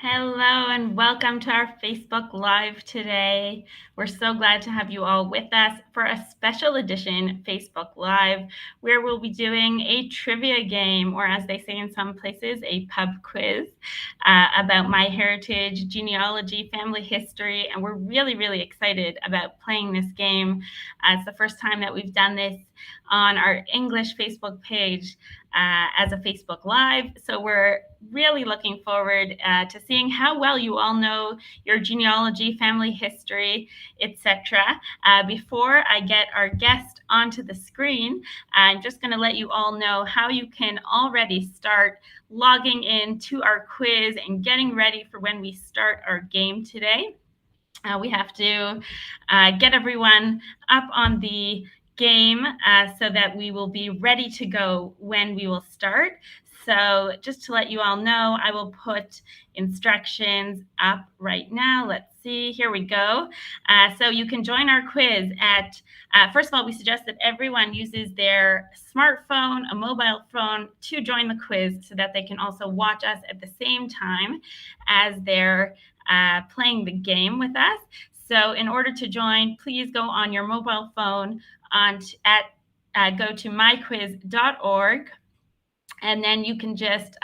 Hello and welcome to our Facebook Live today. We're so glad to have you all with us for a special edition Facebook Live where we'll be doing a trivia game, or as they say in some places, a pub quiz about MyHeritage, genealogy, family history, and we're really excited about playing this game. It's the first time that we've done this on our English Facebook page as a Facebook Live. So we're really looking forward to seeing how well you all know your genealogy, family history, etc. Before I get our guest onto the screen, I'm just going to let you all know how you can already start logging in to our quiz and getting ready for when we start our game today. We have to get everyone up on the game so that we will be ready to go when we will start. So just to let you all know, I will put instructions up right now. Let's see, here we go. So you can join our quiz at, first of all, we suggest that everyone uses their smartphone, a mobile phone, to join the quiz so that they can also watch us at the same time as they're playing the game with us. So in order to join, please go on your mobile phone go to myquiz.org, and then you can just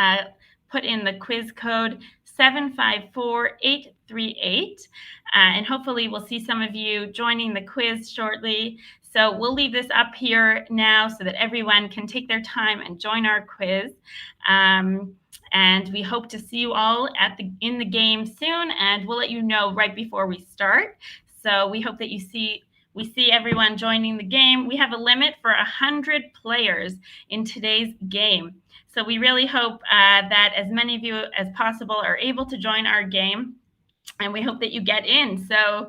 put in the quiz code 754838, and hopefully we'll see some of you joining the quiz shortly. So we'll leave this up here now so that everyone can take their time and join our quiz. And we hope to see you all in the game soon, and we'll let you know right before we start. So we hope that we see everyone joining the game. We have a limit for 100 players in today's game. So we really hope that as many of you as possible are able to join our game, and we hope that you get in. So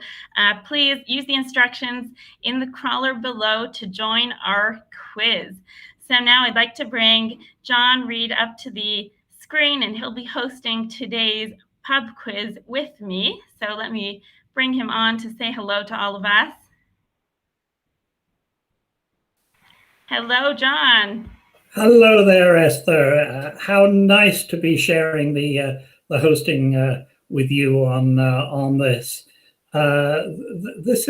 please use the instructions in the crawler below to join our quiz. So now I'd like to bring John Reed up to the screen, and he'll be hosting today's pub quiz with me. So let me bring him on to say hello to all of us. Hello, John. Hello there, Esther. How nice to be sharing the hosting with you on this. This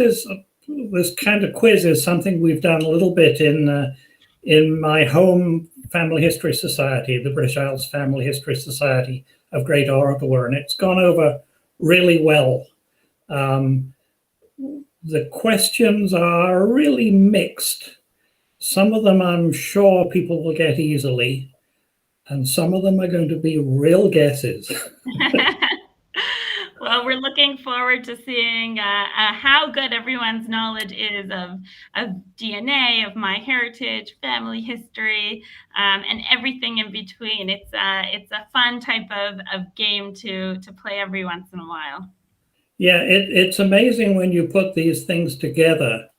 kind of quiz is something we've done a little bit in my home family history society, the British Isles Family History Society of Great Ottawa, and it's gone over really well. The questions are really mixed. Some of them I'm sure people will get easily, and some of them are going to be real guesses. Well, we're looking forward to seeing how good everyone's knowledge is of DNA, of MyHeritage, family history, and everything in between. It's a fun type of game to play every once in a while. Yeah, it's amazing when you put these things together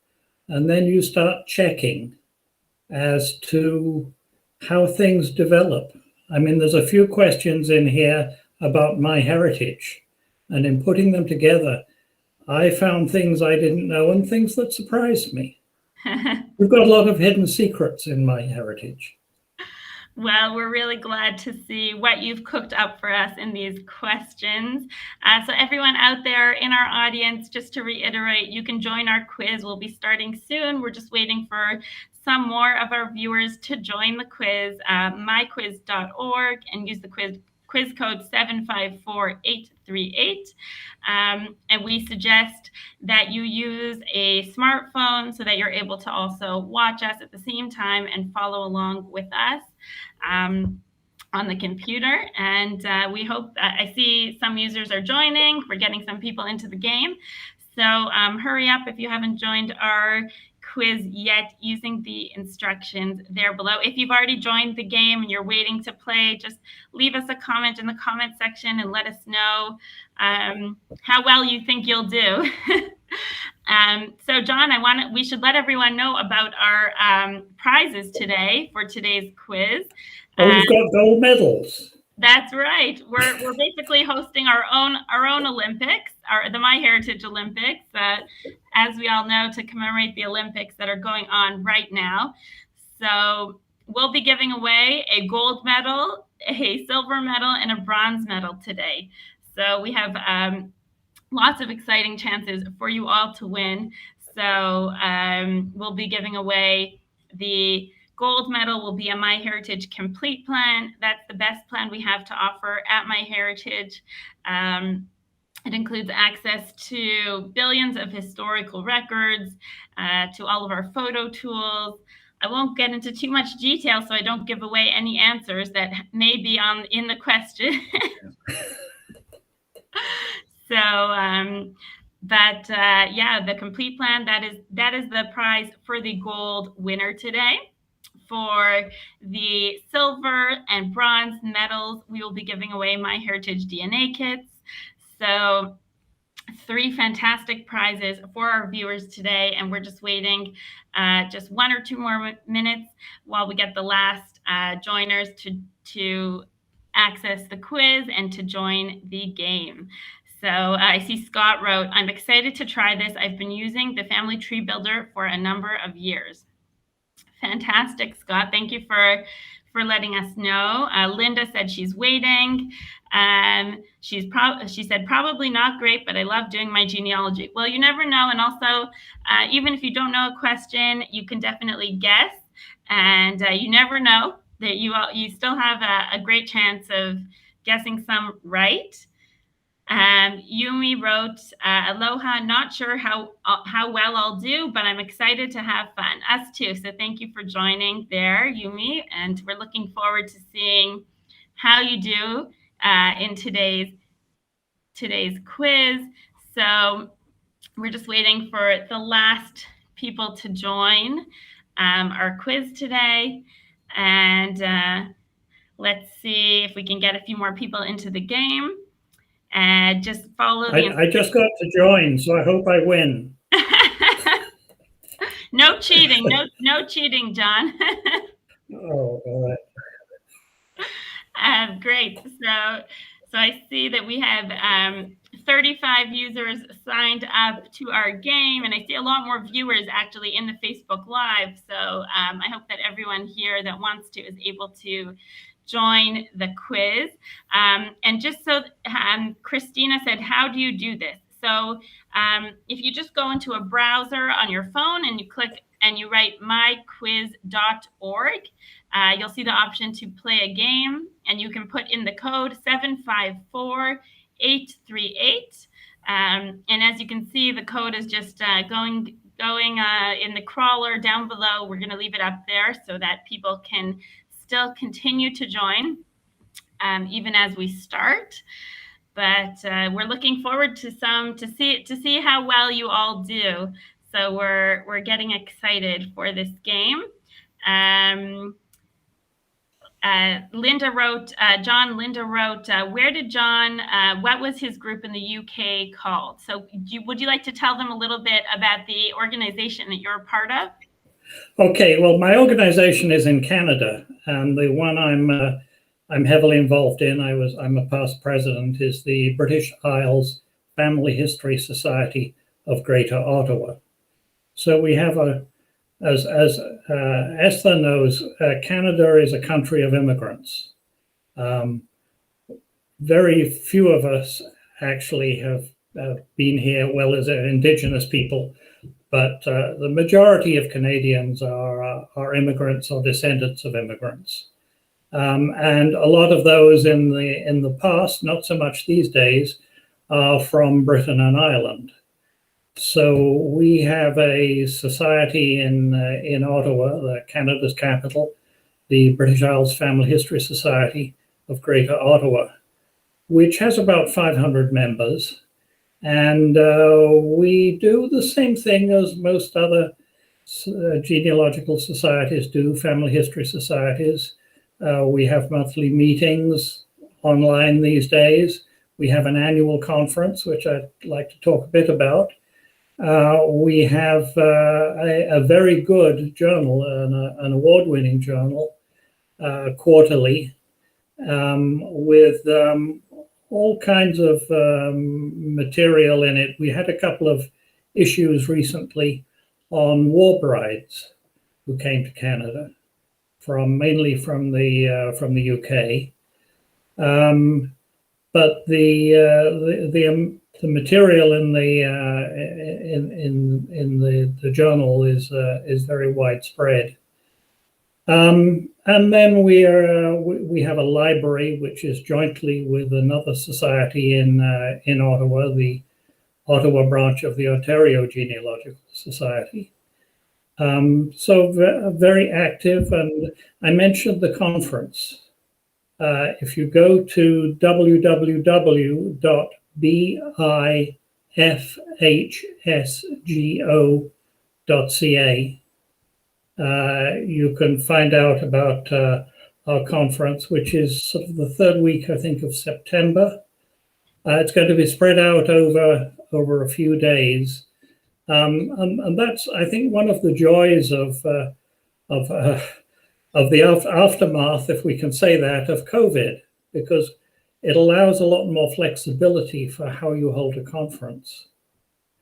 and then you start checking as to how things develop. I mean, there's a few questions in here about MyHeritage. And in putting them together, I found things I didn't know and things that surprised me. We've got a lot of hidden secrets in MyHeritage. Well, we're really glad to see what you've cooked up for us in these questions. So everyone out there in our audience, just to reiterate, you can join our quiz. We'll be starting soon. We're just waiting for some more of our viewers to join the quiz, myquiz.org, and use the quiz code 754838. And we suggest that you use a smartphone so that you're able to also watch us at the same time and follow along with us on the computer. And we hope, I see some users are joining. We're getting some people into the game. So hurry up if you haven't joined our quiz yet, using the instructions there below. If you've already joined the game and you're waiting to play, just leave us a comment in the comment section and let us know how well you think you'll do. So John, we should let everyone know about our prizes today for today's quiz. Oh, you've got gold medals. That's right. We're basically hosting our own Olympics, the MyHeritage Olympics, as we all know, to commemorate the Olympics that are going on right now. So we'll be giving away a gold medal, a silver medal, and a bronze medal today. So we have lots of exciting chances for you all to win. So we'll be giving away the gold medal will be a MyHeritage complete plan. That's the best plan we have to offer at MyHeritage. It includes access to billions of historical records, to all of our photo tools. I won't get into too much detail so I don't give away any answers that may be in the question. So, yeah, the complete plan, that is the prize for the gold winner today. For the silver and bronze medals, we will be giving away MyHeritage DNA kits. So 3 fantastic prizes for our viewers today, and we're just waiting just 1 or 2 more minutes while we get the last joiners to access the quiz and to join the game. So I see Scott wrote, "I'm excited to try this. I've been using the Family Tree Builder for a number of years." Fantastic, Scott. Thank you for letting us know. Linda said she's waiting. She said, "Probably not great, but I love doing my genealogy." Well, you never know. And also, even if you don't know a question, you can definitely guess. And you never know that you still have a great chance of guessing some right. Yumi wrote, "Aloha, not sure how well I'll do, but I'm excited to have fun." Us too. So thank you for joining there, Yumi. And we're looking forward to seeing how you do in today's quiz. So we're just waiting for the last people to join our quiz today. And let's see if we can get a few more people into the game. Just follow I just got to join, so I hope I win. No cheating, no cheating, John. Oh, all right. Great. So I see that we have 35 users signed up to our game, and I see a lot more viewers actually in the Facebook Live. So I hope that everyone here that wants to is able to join the quiz. And just so Christina said, "How do you do this?" So if you just go into a browser on your phone and you click and you write myquiz.org, you'll see the option to play a game, and you can put in the code 754838. And as you can see, the code is just going in the crawler down below. We're going to leave it up there so that people can still continue to join even as we start. But we're looking forward to see how well you all do. So we're getting excited for this game. Linda wrote, "Where did John, what was his group in the UK called?" So would you like to tell them a little bit about the organization that you're a part of? Okay, well, my organization is in Canada, and the one I'm heavily involved in, I'm a past president, is the British Isles Family History Society of Greater Ottawa. So we have as Esther knows, Canada is a country of immigrants. Very few of us actually have been here, well, as Indigenous people, but the majority of Canadians are immigrants or descendants of immigrants. And a lot of those in the past, not so much these days, are from Britain and Ireland. So we have a society in Ottawa, Canada's capital, the British Isles Family History Society of Greater Ottawa, which has about 500 members. And we do the same thing as most other genealogical societies do, family history societies. We have monthly meetings online these days. We have an annual conference, which I'd like to talk a bit about. We have a very good journal, an award-winning journal, quarterly, with all kinds of material in it. We had a couple of issues recently on war brides who came to Canada, mainly from the UK. but the material in the journal is very widespread. And then we have a library which is jointly with another society in Ottawa, the Ottawa branch of the Ontario Genealogical Society. So very active, and I mentioned the conference. If you go to www.bifhsgo.ca, you can find out about our conference, which is sort of the third week, I think, of September. It's going to be spread out over a few days. And that's, I think, one of the joys of the aftermath, if we can say that, of COVID, because it allows a lot more flexibility for how you hold a conference.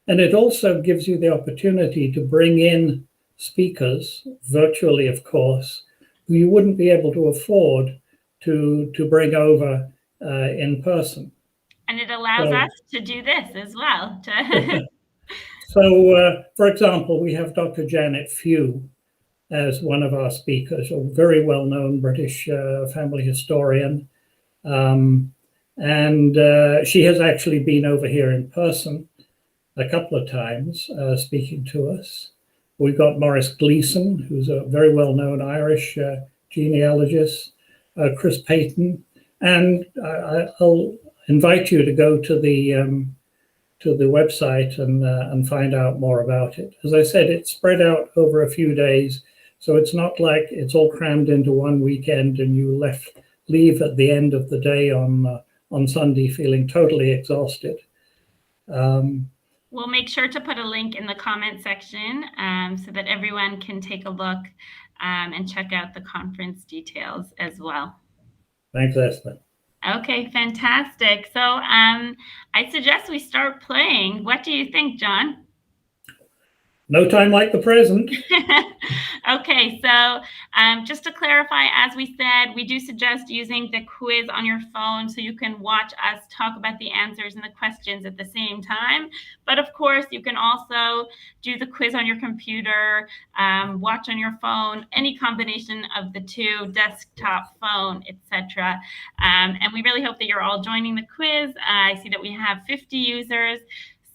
And it also gives you the opportunity to bring in speakers, virtually, of course, who you wouldn't be able to afford to bring over in person. And it allows us to do this as well. So, for example, we have Dr. Janet Few as one of our speakers, a very well-known British family historian. And she has actually been over here in person a couple of times speaking to us. We've got Maurice Gleeson, who's a very well-known Irish genealogist, Chris Payton, and I'll invite you to go to the website and find out more about it. As I said, it's spread out over a few days, so it's not like it's all crammed into one weekend and you leave at the end of the day on Sunday feeling totally exhausted. We'll make sure to put a link in the comment section so that everyone can take a look and check out the conference details as well. Thanks, Esther. Okay, fantastic. So I suggest we start playing. What do you think, John? No time like the present. Okay, so just to clarify, as we said, we do suggest using the quiz on your phone so you can watch us talk about the answers and the questions at the same time. But of course, you can also do the quiz on your computer, watch on your phone, any combination of the two, desktop, phone, etc. And we really hope that you're all joining the quiz. I see that we have 50 users.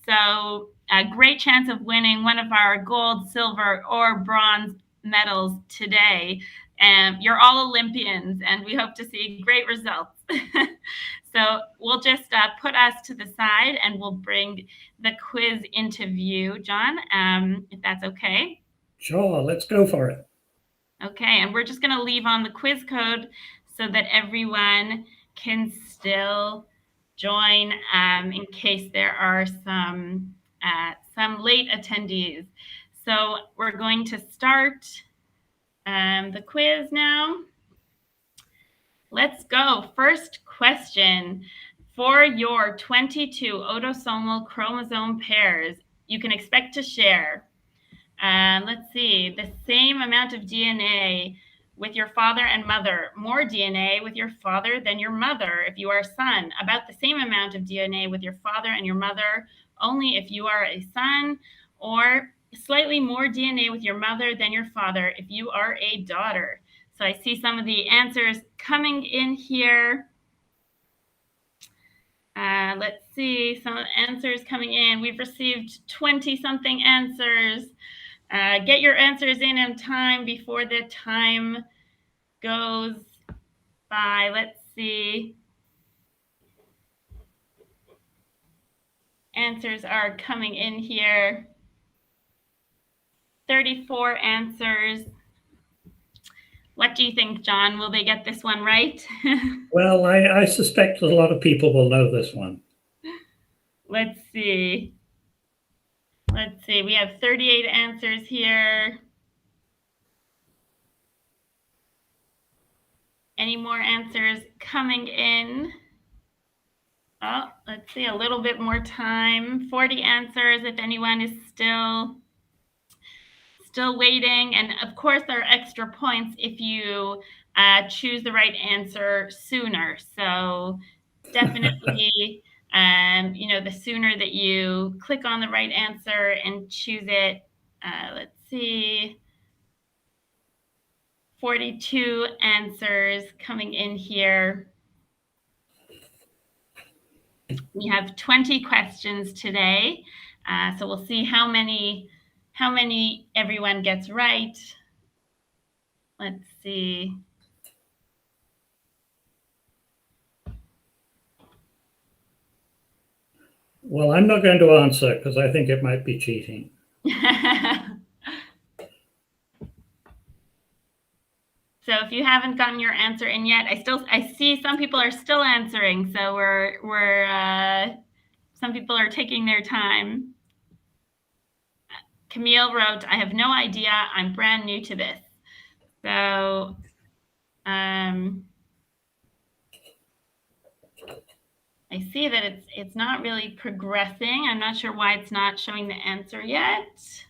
So a great chance of winning one of our gold, silver, or bronze medals today. You're all Olympians, and we hope to see great results. So we'll just put us to the side, and we'll bring the quiz into view, John, if that's okay. Sure, let's go for it. Okay, and we're just going to leave on the quiz code so that everyone can still join in case there are some late attendees. So we're going to start the quiz now. Let's go. First question. For your 22 autosomal chromosome pairs, you can expect to share, let's see, the same amount of DNA with your father and mother, more DNA with your father than your mother if you are a son, about the same amount of DNA with your father and your mother only if you are a son, or slightly more DNA with your mother than your father if you are a daughter. So I see some of the answers coming in here. Let's see, some answers coming in. We've received 20-something answers. Get your answers in time before the time goes by. Let's see. Answers are coming in here. 34 answers. What do you think, John? Will they get this one right? Well, I suspect that a lot of people will know this one. Let's see. Let's see. We have 38 answers here. Any more answers coming in? Oh, let's see, a little bit more time. 40 answers if anyone is still waiting. And of course, there are extra points if you choose the right answer sooner. So definitely, the sooner that you click on the right answer and choose it. Let's see, 42 answers coming in here. We have 20 questions today, so we'll see how many everyone gets right. Let's see. Well, I'm not going to answer because I think it might be cheating. So if you haven't gotten your answer in yet, I see some people are still answering. So some people are taking their time. Camille wrote, "I have no idea. I'm brand new to this." So I see that it's not really progressing. I'm not sure why it's not showing the answer yet.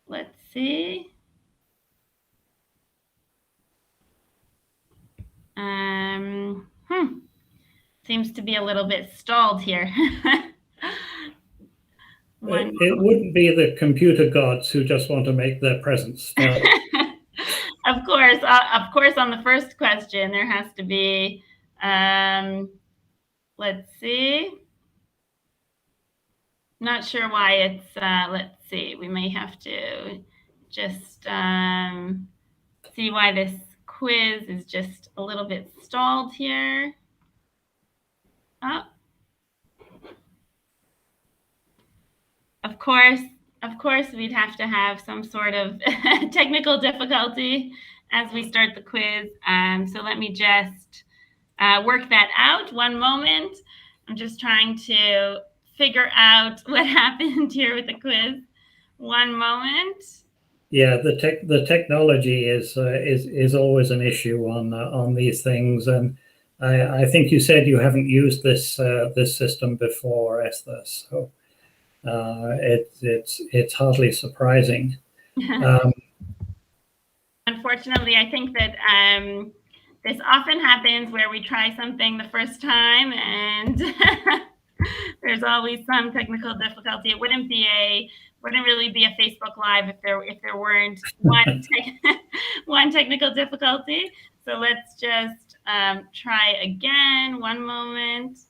Let's see. Seems to be a little bit stalled here. It wouldn't be the computer gods who just want to make their presence felt. Of course, on the first question, there has to be, let's see. Not sure why it's, let's see, we may have to just see why this quiz is just a little bit stalled here. Oh. Of course, we'd have to have some sort of technical difficulty as we start the quiz. So let me just work that out. One moment. I'm just trying to figure out what happened here with the quiz. One moment. Yeah, the technology is always an issue on these things, and I think you said you haven't used this system before, Esther. So it's hardly surprising. Unfortunately, I think that this often happens where we try something the first time and there's always some technical difficulty. It wouldn't really be a Facebook Live if there weren't one technical difficulty. So let's just try again. One moment.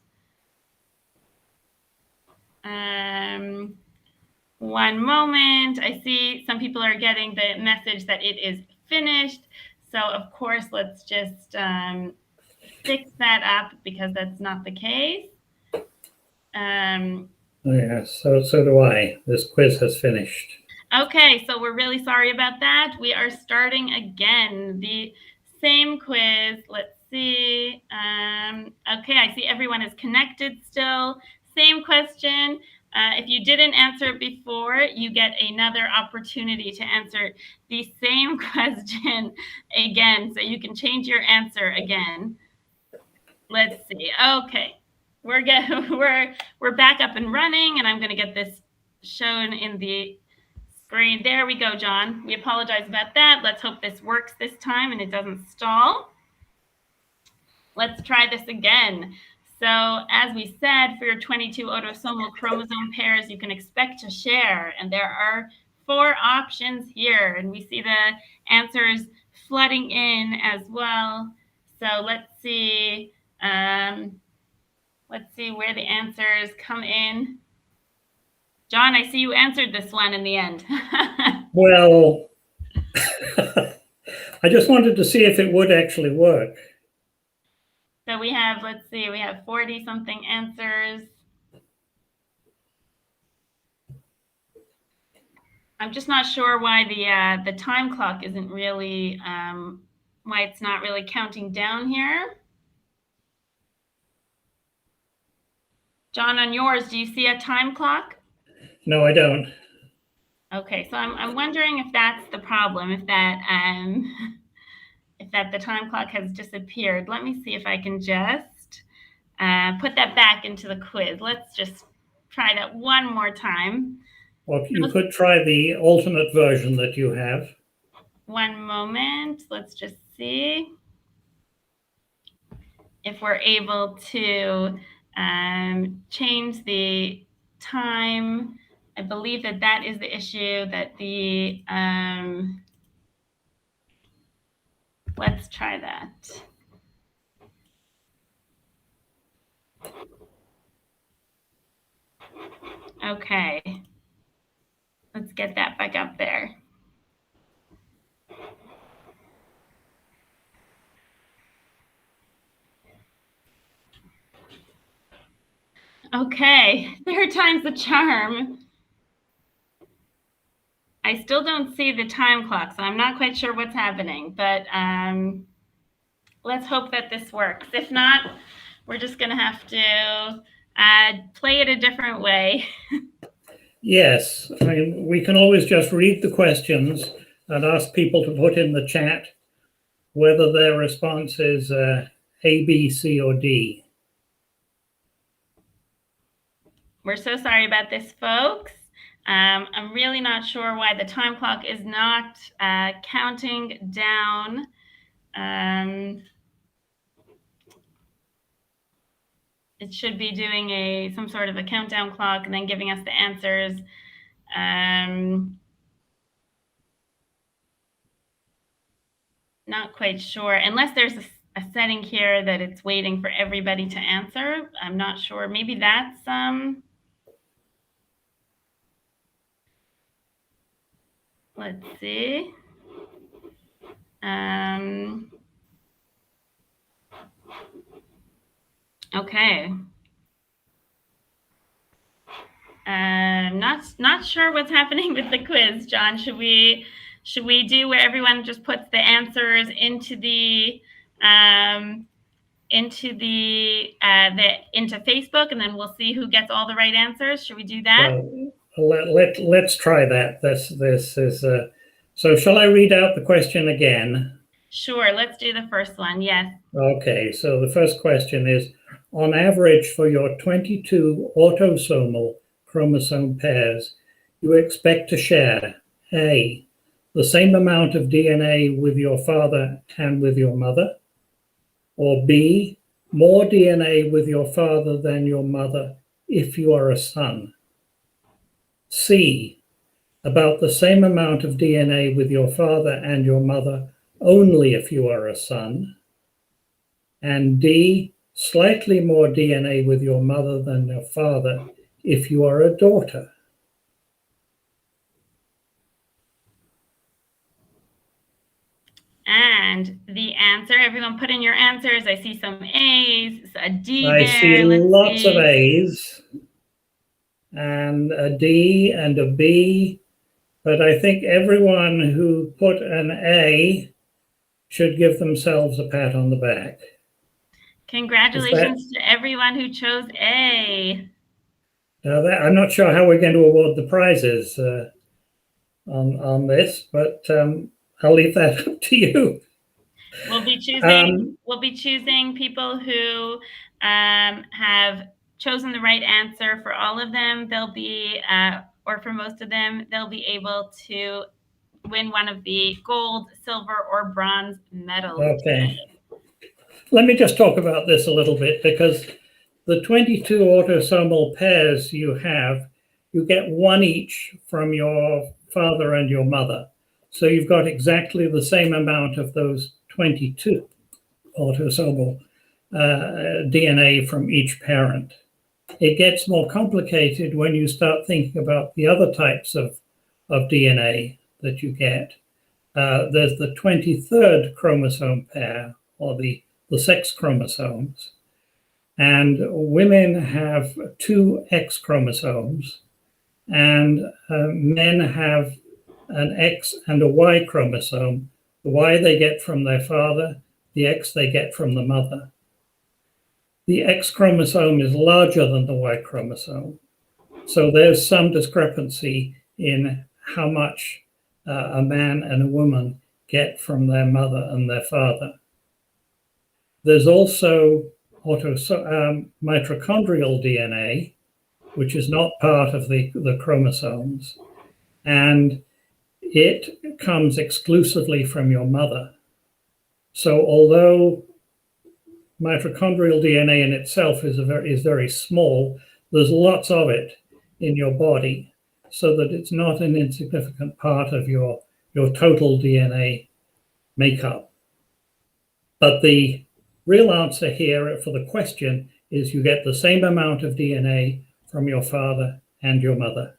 One moment. I see some people are getting the message that it is finished. So of course, let's just fix that up because that's not the case. Yeah, so do I. This quiz has finished. Okay, so we're really sorry about that. We are starting again. The same quiz. Let's see. Okay, I see everyone is connected still. Same question. If you didn't answer before, you get another opportunity to answer the same question again, so you can change your answer again. Let's see. Okay, we're back up and running, and I'm going to get this shown in the screen. There we go, John. We apologize about that. Let's hope this works this time and it doesn't stall. Let's try this again. So as we said, for your 22 autosomal chromosome pairs, you can expect to share. And there are 4 options here. And we see the answers flooding in as well. So let's see where the answers come in. John, I see you answered this one in the end. Well, I just wanted to see if it would actually work. So we have, let's see, we have 40 something answers. I'm just not sure why the time clock isn't really, why it's not really counting down here. John, on yours, do you see a time clock? No, I don't. Okay, so I'm wondering if that's the problem, if that the time clock has disappeared. Let me see if I can just put that back into the quiz. Let's just try that one more time. Well, you could try the alternate version that you have. One moment. Let's just see. if we're able to change the time. I believe that that is the issue, that the, let's try that. Okay, let's get that back up there. Okay, third time's the charm. I still don't see the time clock, so I'm not quite sure what's happening, but let's hope that this works. If not, we're just going to have to play it a different way. Yes, I mean, we can always just read the questions and ask people to put in the chat whether their response is A, B, C, or D. We're so sorry about this, folks. I'm really not sure why the time clock is not counting down. It should be doing some sort of a countdown clock and then giving us the answers. Not quite sure, unless there's a setting here that it's waiting for everybody to answer. I'm not sure. Maybe that's let's see. Okay. Not sure what's happening with the quiz, John. Should we do where everyone just puts the answers into Facebook, and then we'll see who gets all the right answers? Should we do that? Let's try that. This is so. Shall I read out the question again? Sure. Let's do the first one. Yes. Okay. So the first question is: on average, for your 22 autosomal chromosome pairs, you expect to share A, the same amount of DNA with your father and with your mother, or B, more DNA with your father than your mother if you are a son. C, about the same amount of DNA with your father and your mother only if you are a son. And D, slightly more DNA with your mother than your father if you are a daughter. And the answer, everyone put in your answers. I see some A's, a D I there. see lots of A's and a D and a B, but I think everyone who put an A should give themselves a pat on the back. Congratulations to everyone who chose A. I'm not sure how we're going to award the prizes on this, but I'll leave that up to you. We'll be choosing people who have chosen the right answer. For all of them, they'll be, or for most of them, they'll be able to win one of the gold, silver, or bronze medals. Okay. Let me just talk about this a little bit, because the 22 autosomal pairs you have, you get one each from your father and your mother. So you've got exactly the same amount of those 22 autosomal DNA from each parent. It gets more complicated when you start thinking about the other types of DNA that you get. There's the 23rd chromosome pair, or the sex chromosomes. And women have 2 X chromosomes, and men have an X and a Y chromosome. The Y they get from their father, the X they get from the mother. The X chromosome is larger than the Y chromosome. So there's some discrepancy in how much a man and a woman get from their mother and their father. There's also mitochondrial DNA, which is not part of the chromosomes, and it comes exclusively from your mother. So although mitochondrial DNA in itself is very small. There's lots of it in your body, so that it's not an insignificant part of your total DNA makeup. But the real answer here for the question is you get the same amount of DNA from your father and your mother.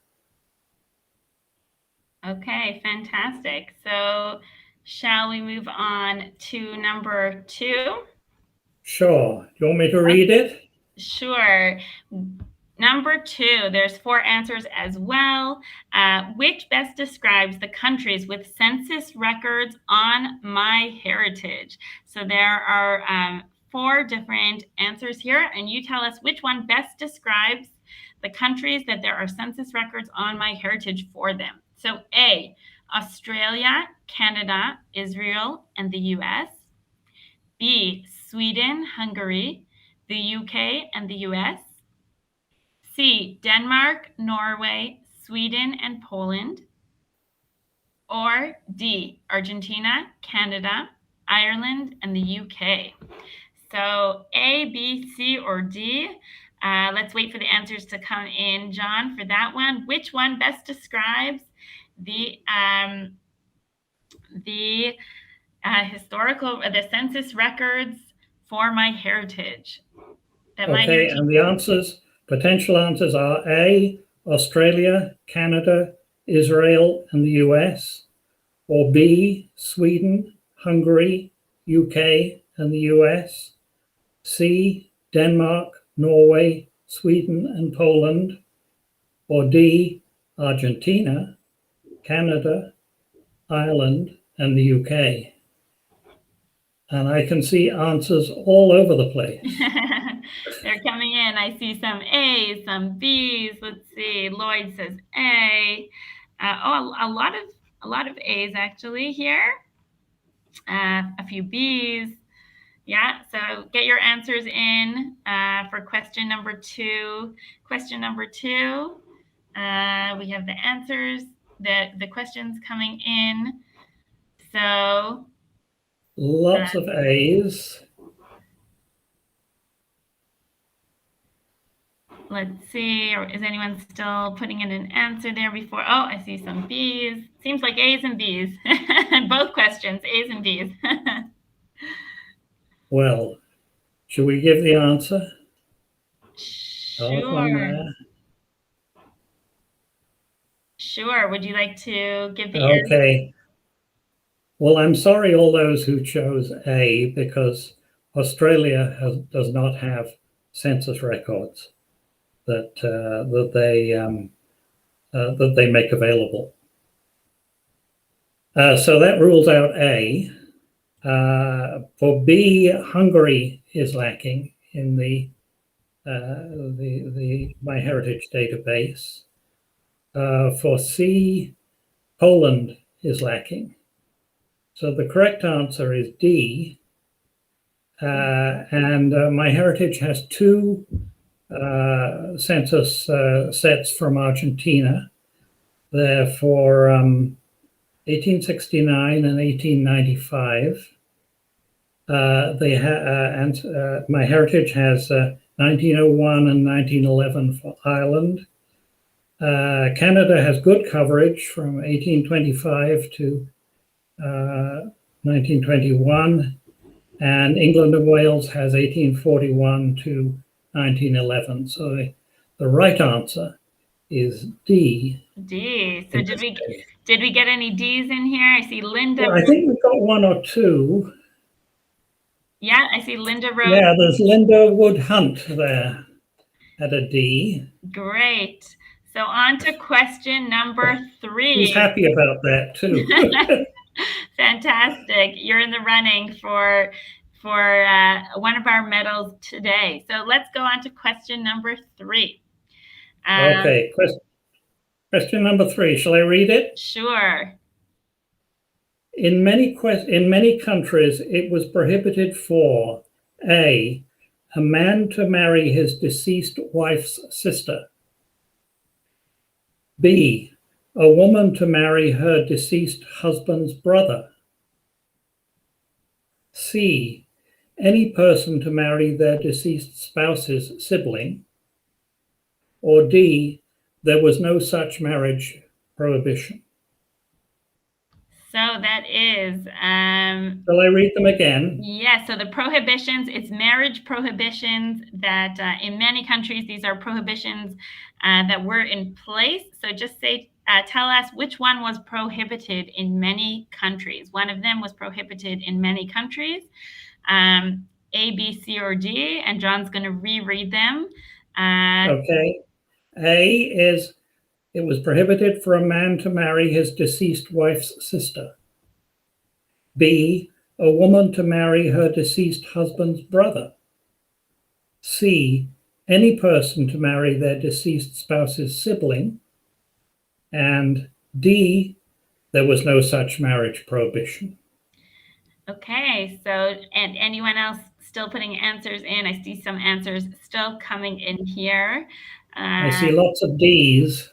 Okay, fantastic. So shall we move on to number 2? Sure. Do you want me to read it? Sure. Number 2, there's 4 answers as well. Which best describes the countries with census records on MyHeritage? So there are 4 different answers here, and you tell us which one best describes the countries that there are census records on MyHeritage for them. So A, Australia, Canada, Israel, and the US. B, Sweden, Hungary, the UK, and the US. C, Denmark, Norway, Sweden, and Poland. Or D, Argentina, Canada, Ireland, and the UK. So A, B, C, or D. Let's wait for the answers to come in, John, for that one. Which one best describes the census records for MyHeritage? Okay, and the potential answers are A, Australia, Canada, Israel, and the US, or B, Sweden, Hungary, UK, and the US, C, Denmark, Norway, Sweden, and Poland, or D, Argentina, Canada, Ireland, and the UK. And I can see answers all over the place. They're coming in. I see some A's, some B's. Let's see. Lloyd says A. A lot of A's actually here. A few B's. Yeah, so get your answers in for question number 2. Question number 2, we have the answers, the questions coming in. So lots of A's. Let's see, is anyone still putting in an answer there before? Oh, I see some B's. Seems like A's and B's. Both questions, A's and B's. Well, should we give the answer? Sure. Sure. Would you like to give the answer? Okay. Well, I'm sorry, all those who chose A, because Australia does not have census records that they make available. So that rules out A. For B, Hungary is lacking in the MyHeritage database. For C, Poland is lacking. So the correct answer is D. And MyHeritage has 2 census sets from Argentina. They're for 1869 and 1895. MyHeritage has 1901 and 1911 for Ireland. Canada has good coverage from 1825 to 1921, and England and Wales has 1841 to 1911. So the right answer is D. D. So did we get any D's in here? I see Linda. Well, I think we've got 1 or 2. Yeah, I see Linda wrote. Yeah, there's Linda Wood Hunt there at a D. Great. So on to question number 3. She's happy about that too. Fantastic. You're in the running for one of our medals today. So let's go on to question number 3. Okay, question number 3. Shall I read it? Sure. In many countries, it was prohibited for A man to marry his deceased wife's sister. B, a woman to marry her deceased husband's brother. C, any person to marry their deceased spouse's sibling, or D, there was no such marriage prohibition? So that is, Shall I read them again? yes, so the prohibitions, it's marriage prohibitions that in many countries, these are prohibitions that were in place. So just say, tell us which one was prohibited in many countries. One of them was prohibited in many countries. A, B, C, or D, and John's going to reread them. Okay. A is it was prohibited for a man to marry his deceased wife's sister. B, a woman to marry her deceased husband's brother. C, any person to marry their deceased spouse's sibling. And D, there was no such marriage prohibition. Okay, so, and anyone else still putting answers in? I see some answers still coming in here. I see lots of D's.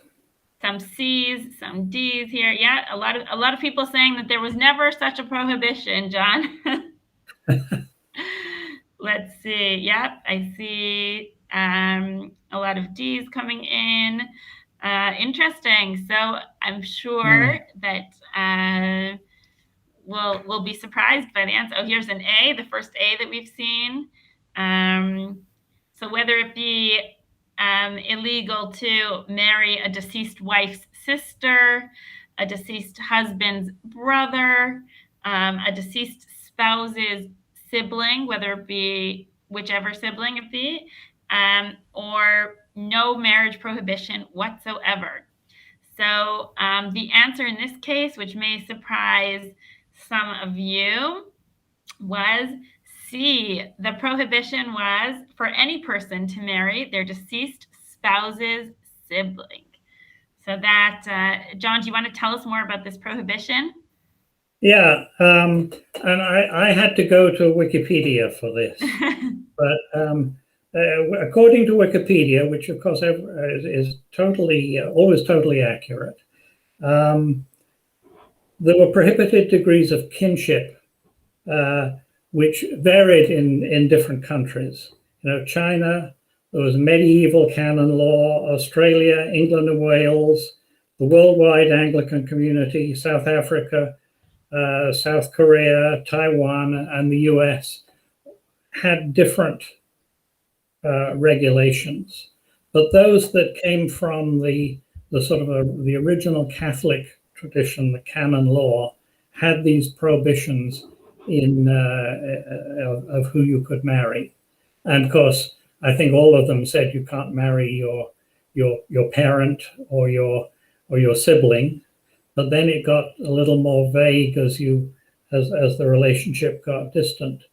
Some C's, some D's here. Yeah, a lot of people saying that there was never such a prohibition, John. Let's see. Yep, I see a lot of D's coming in. Interesting. So I'm sure that we'll be surprised by the answer. Oh, here's an A, the first A that we've seen. So whether it be illegal to marry a deceased wife's sister, a deceased husband's brother, a deceased spouse's sibling, whether it be whichever sibling it be, or no marriage prohibition whatsoever. So the answer in this case, which may surprise some of you, was C. The prohibition was for any person to marry their deceased spouse's sibling. So that, John, do you want to tell us more about this prohibition? Yeah, and I had to go to Wikipedia for this, but according to Wikipedia, which of course is totally, always totally accurate, there were prohibited degrees of kinship, which varied in different countries. You know, China, there was medieval canon law, Australia, England and Wales, the worldwide Anglican community, South Africa, South Korea, Taiwan, and the US had different regulations. But those that came from the sort of the original Catholic tradition, the canon law, had these prohibitions in of who you could marry. And of course, I think all of them said you can't marry your parent or your sibling. But then it got a little more vague as the relationship got distant.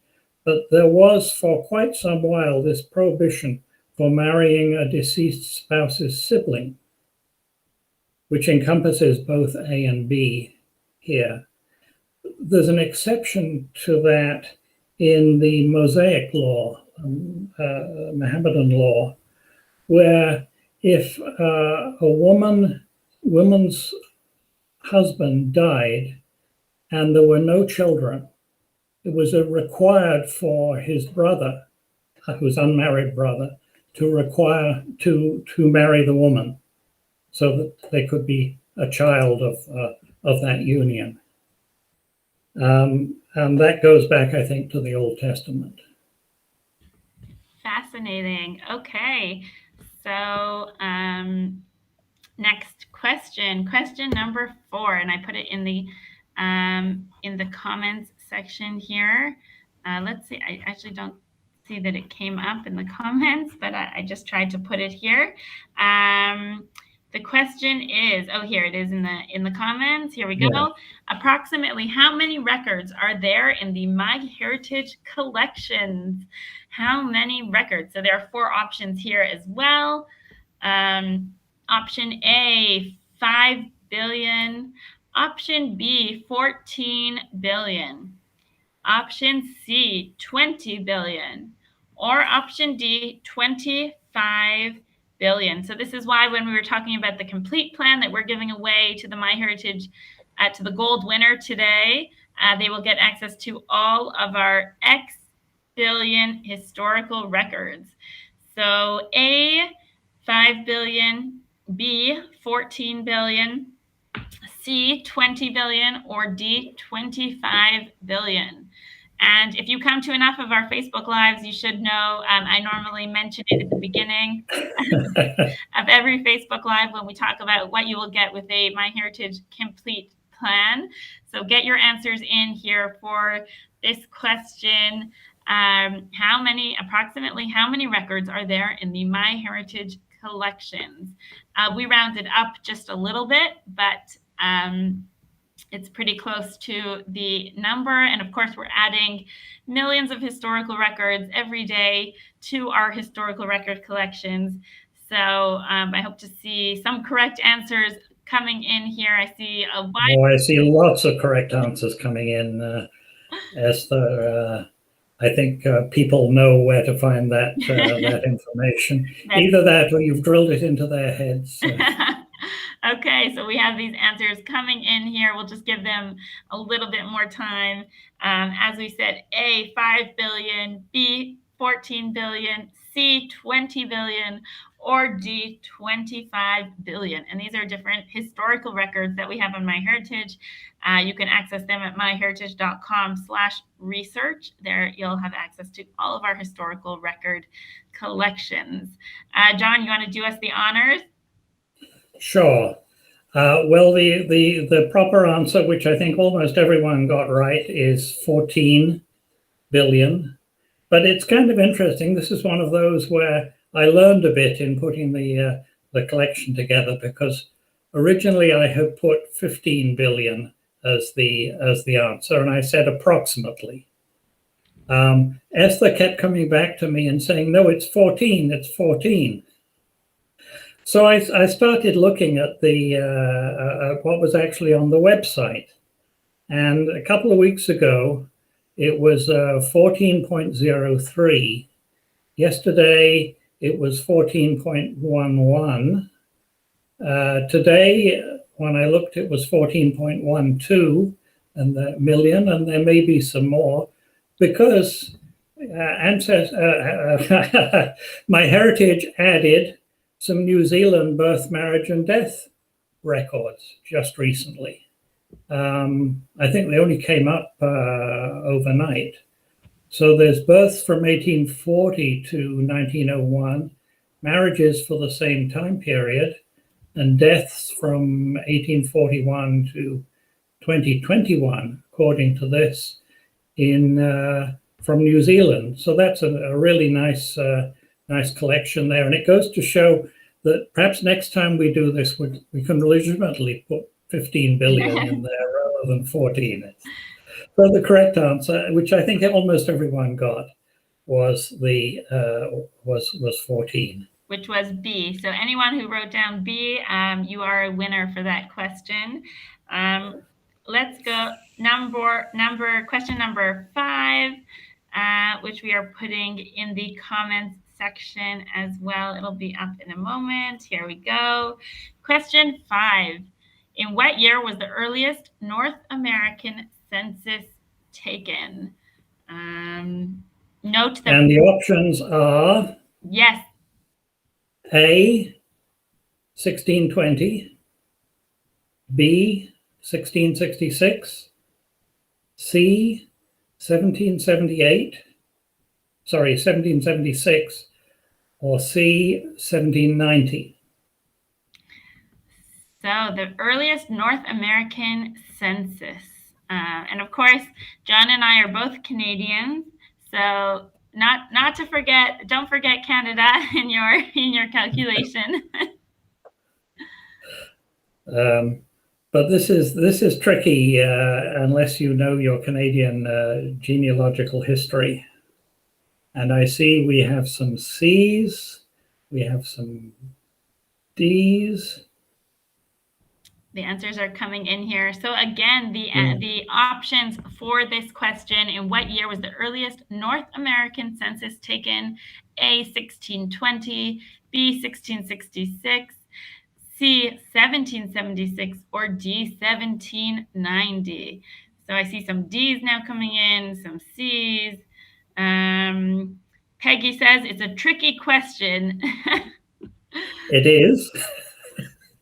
But there was for quite some while this prohibition for marrying a deceased spouse's sibling, which encompasses both A and B here. There's an exception to that in the Mosaic law, Mohammedan law, where if a woman's husband died and there were no children, it was required for his brother, whose unmarried brother, to marry the woman so that there could be a child of that union. And that goes back, I think, to the Old Testament. Fascinating. Okay. So next question number 4, and I put it in the comments section here. Let's see. I actually don't see that it came up in the comments, but I just tried to put it here. The question is, oh, here it is in the comments. Here we go. Yeah. Approximately how many records are there in the MyHeritage collections? How many records? So there are 4 options here as well. Option A, 5 billion. Option B, 14 billion. Option C, 20 billion. Or option D, 25 billion. So this is why when we were talking about the complete plan that we're giving away to the MyHeritage, to the gold winner today, they will get access to all of our billion historical records. So A, 5 billion, B, 14 billion, C, 20 billion, or D, 25 billion. And if you come to enough of our Facebook Lives, you should know I normally mention it at the beginning of every Facebook Live when we talk about what you will get with a MyHeritage complete plan. So get your answers in here for this question. Approximately how many records are there in the MyHeritage collections? We rounded up just a little bit, but it's pretty close to the number. And of course, we're adding millions of historical records every day to our historical record collections. So I hope to see some correct answers coming in here. I see a wide... Oh, I see lots of correct answers coming in, Esther. I think people know where to find that that information. Either that or you've drilled it into their heads. Okay, so we have these answers coming in here. We'll just give them a little bit more time. As we said, A, 5 billion, B, 14 billion, C, 20 billion, or D, 25 billion. And these are different historical records that we have on MyHeritage. You can access them at myheritage.com/research. There you'll have access to all of our historical record collections. John, you want to do us the honors? Sure. Well, the proper answer, which I think almost everyone got right, is 14 billion. But it's kind of interesting. This is one of those where I learned a bit in putting the collection together, because originally I had put 15 billion as the answer, and I said approximately. Esther kept coming back to me and saying, no, it's 14, it's 14. So I started looking at what was actually on the website. And a couple of weeks ago, it was 14.03. Yesterday, it was 14.11. Today, when I looked, it was 14.12 and the million, and there may be some more, because MyHeritage added some New Zealand birth, marriage, and death records just recently. I think they only came up overnight. So there's births from 1840 to 1901, marriages for the same time period, and deaths from 1841 to 2021, according to this, from New Zealand. So that's a really nice collection there. And it goes to show that perhaps next time we do this, we can legitimately put 15 billion in there rather than 14. So the correct answer, which I think almost everyone got, was 14. Which was B. So anyone who wrote down B, you are a winner for that question. Let's go question number 5, which we are putting in the comments section as well. It'll be up in a moment. Here we go. Question 5. In what year was the earliest North American census taken? Note that... And the options are... Yes. A, 1620, B, 1666, C, 1776, or C, 1790. So the earliest North American census. And of course, John and I are both Canadians, so not to forget, don't forget Canada in your calculation. But this is tricky unless you know your Canadian genealogical history. And I see we have some C's, we have some D's. The answers are coming in here. So again, the options for this question: in what year was the earliest North American census taken? A, 1620, B, 1666, C, 1776, or D, 1790. So I see some D's now coming in, some C's. Peggy says it's a tricky question. It is.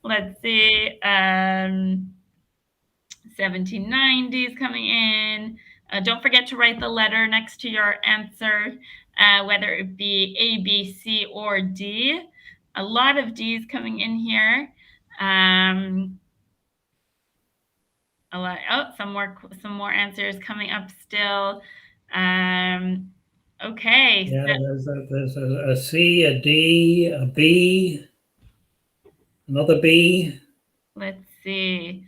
Let's see. 1790 is coming in. Don't forget to write the letter next to your answer, whether it be A, B, C, or D. A lot of D's coming in here. Some more answers coming up still. Okay. Yeah, there's a C, a D, a B, another B. Let's see.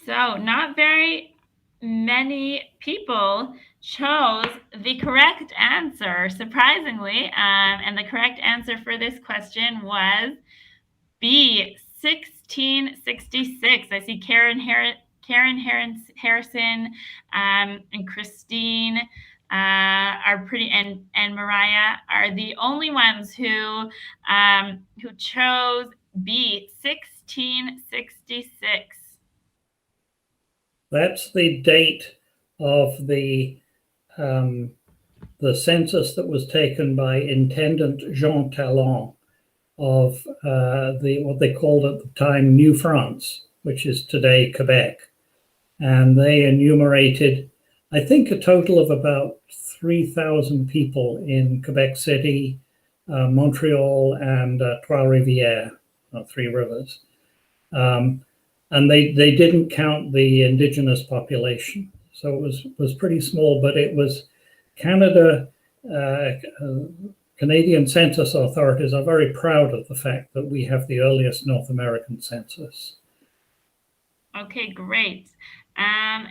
So not very many people chose the correct answer, surprisingly. And the correct answer for this question was B, 1666. I see Karen Harrison and Christine and Mariah are the only ones who chose B, 1666. That's the date of the census that was taken by Intendant Jean Talon of what they called at the time New France, which is today Quebec. And they enumerated, I think, a total of about 3,000 people in Quebec City, Montreal, and Trois-Rivières, Three Rivers. And they didn't count the indigenous population. So it was pretty small, but it was Canada, Canadian census authorities are very proud of the fact that we have the earliest North American census. Okay, great.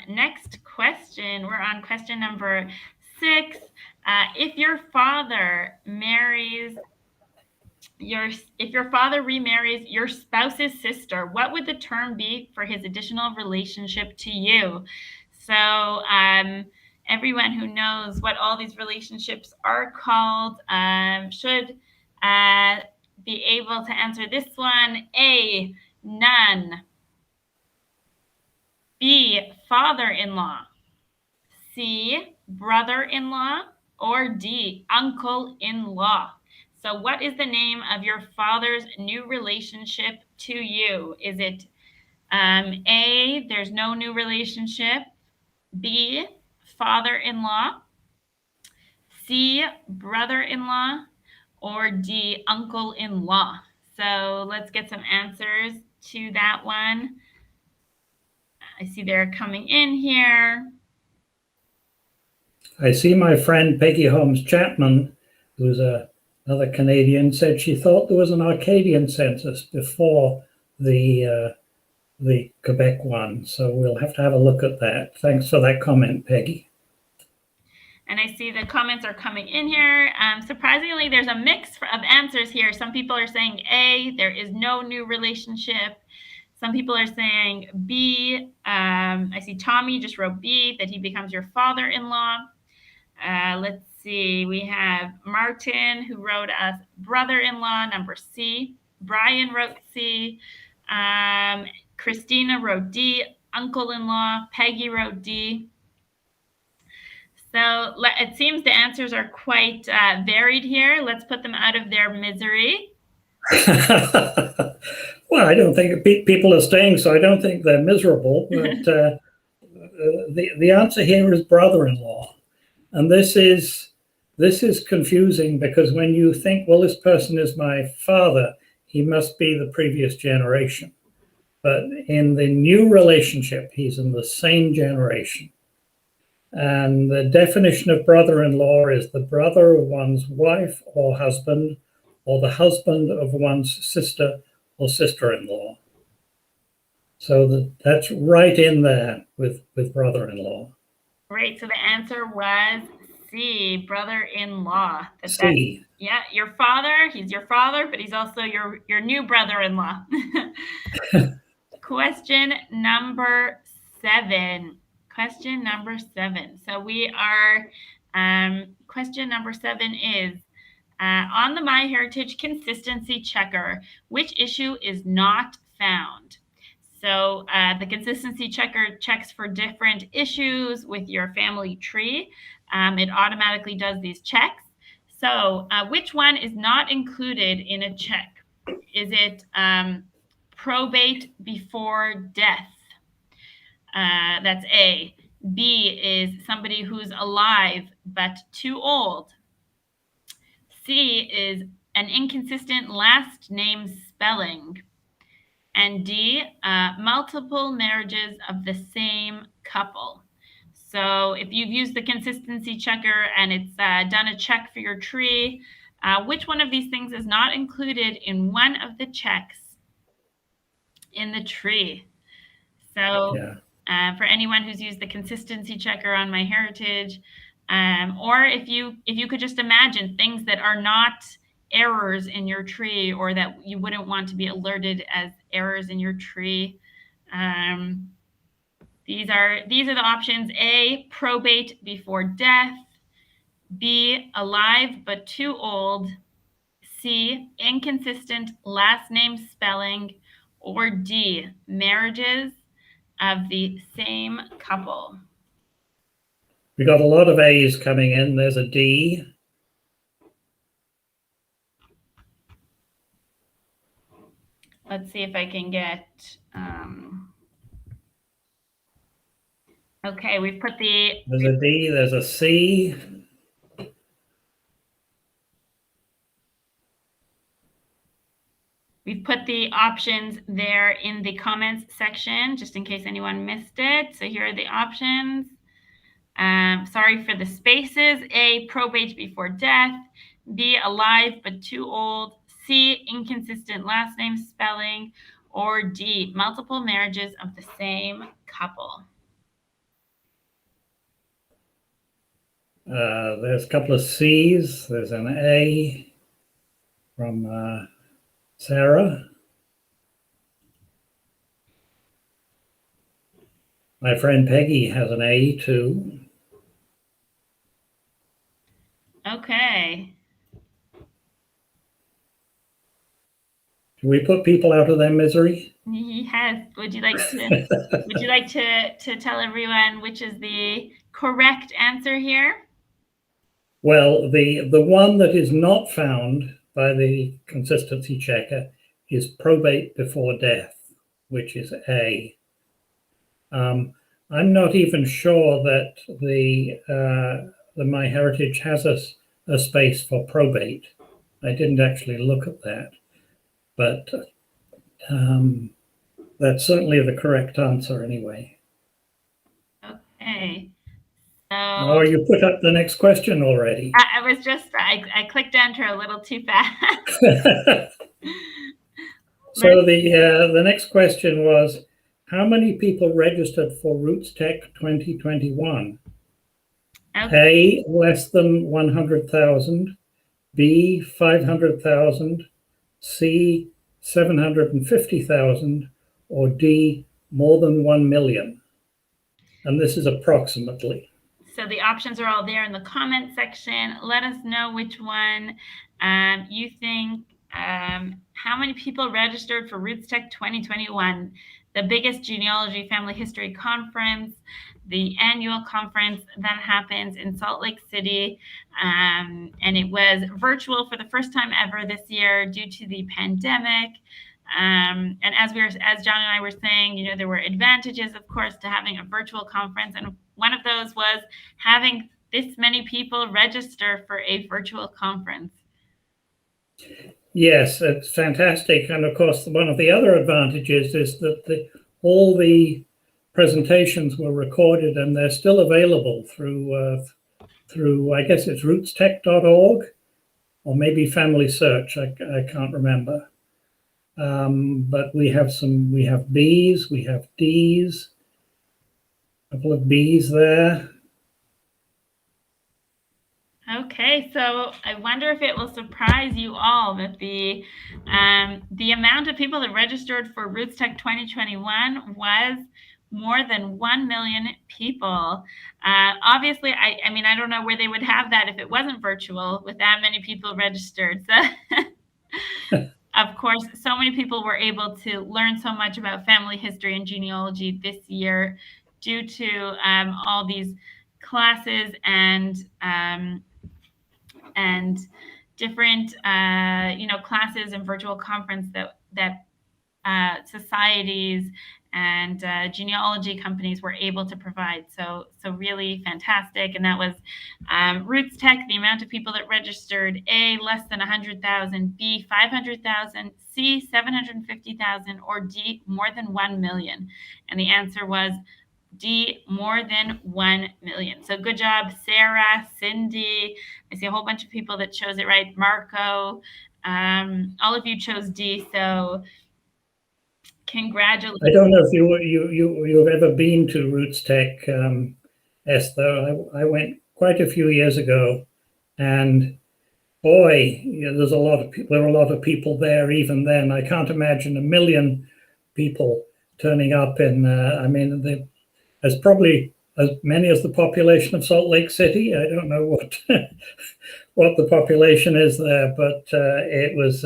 Next question, we're on question number 6. If your father remarries your spouse's sister, what would the term be for his additional relationship to you? So everyone who knows what all these relationships are called should be able to answer this one. A, none. B, father-in-law. C, brother-in-law. Or D, uncle-in-law. So what is the name of your father's new relationship to you? Is it A, there's no new relationship, B, father-in-law, C, brother-in-law, or D, uncle-in-law? So let's get some answers to that one. I see they're coming in here. I see my friend Peggy Holmes Chapman, who's another Canadian, said she thought there was an Acadian census before the Quebec one. So we'll have to have a look at that. Thanks for that comment, Peggy. And I see the comments are coming in here. Surprisingly, there's a mix of answers here. Some people are saying A, there is no new relationship. Some people are saying B. I see Tommy just wrote B, that he becomes your father-in-law. Let's see. We have Martin, who wrote us brother-in-law, number C. Brian wrote C. Christina wrote D, uncle-in-law. Peggy wrote D. So it seems the answers are quite varied here. Let's put them out of their misery. Well, I don't think people are staying, so I don't think they're miserable. But the answer here is brother-in-law, and this is confusing because when you think, well, this person is my father, he must be the previous generation. But in the new relationship, he's in the same generation. And the definition of brother-in-law is the brother of one's wife or husband, or the husband of one's sister or sister-in-law. So that's right in there with brother-in-law. Right. So the answer was C, brother-in-law. C. Yeah, your father. He's your father, but he's also your new brother-in-law. Question number 7. Question number 7. So we are. Question number 7 is. On the MyHeritage consistency checker, which issue is not found? So the consistency checker checks for different issues with your family tree. It automatically does these checks. So which one is not included in a check? Is it probate before death? That's A. B is somebody who's alive but too old. C is an inconsistent last name spelling. And D, multiple marriages of the same couple. So if you've used the consistency checker and it's done a check for your tree, which one of these things is not included in one of the checks in the tree? So for anyone who's used the consistency checker on MyHeritage, or if you could just imagine things that are not errors in your tree or that you wouldn't want to be alerted as errors in your tree. These are the options: A, probate before death; B, alive but too old; C, inconsistent last name spelling; or D, marriages of the same couple. We got a lot of A's coming in. There's a D. Let's see if I can get, okay, we've put the... There's a D, there's a C. We've put the options there in the comments section, just in case anyone missed it. So here are the options. Sorry for the spaces. A, probate before death; B, alive but too old; C, inconsistent last name spelling; or D, multiple marriages of the same couple. There's a couple of C's. There's an A from Sarah. My friend Peggy has an A too. Okay. Do we put people out of their misery? Yes. Would you like to tell everyone which is the correct answer here? Well, the one that is not found by the consistency checker is probate before death, which is A. I'm not even sure that the MyHeritage has a space for probate. I didn't actually look at that, but that's certainly the correct answer anyway. Okay. Oh, you put up the next question already. I was just, I clicked enter a little too fast. So the next question was, how many people registered for RootsTech 2021? Okay. A, less than 100,000, B, 500,000, C, 750,000, or D, more than 1 million. And this is approximately. So the options are all there in the comment section. Let us know which one you think. How many people registered for RootsTech 2021, the biggest genealogy family history conference, the annual conference that happens in Salt Lake City. And it was virtual for the first time ever this year due to the pandemic. And as John and I were saying, you know, there were advantages, of course, to having a virtual conference. And one of those was having this many people register for a virtual conference. Yes, it's fantastic. And of course, one of the other advantages is that all the presentations were recorded and they're still available through I guess it's rootstech.org or maybe Family Search. I can't remember. But we have B's, we have D's, a couple of B's there. Okay, so I wonder if it will surprise you all that the amount of people that registered for RootsTech 2021 was more than 1 million people. Obviously, I mean, I don't know where they would have that if it wasn't virtual with that many people registered. So of course, so many people were able to learn so much about family history and genealogy this year due to all these classes and different classes and virtual conference that societies and genealogy companies were able to provide. So really fantastic. And that was RootsTech, the amount of people that registered: A, less than 100,000; B, 500,000; C, 750,000; or D, more than 1 million. And the answer was D, more than 1 million. So good job, Sarah, Cindy. I see a whole bunch of people that chose it right. Marco, all of you chose D. So congratulations. I don't know if you've ever been to RootsTech, Esther. I went quite a few years ago, and boy, there's a lot of people. There were a lot of people there even then. I can't imagine 1 million people turning up in. There's probably as many as the population of Salt Lake City. I don't know what what the population is there, but it was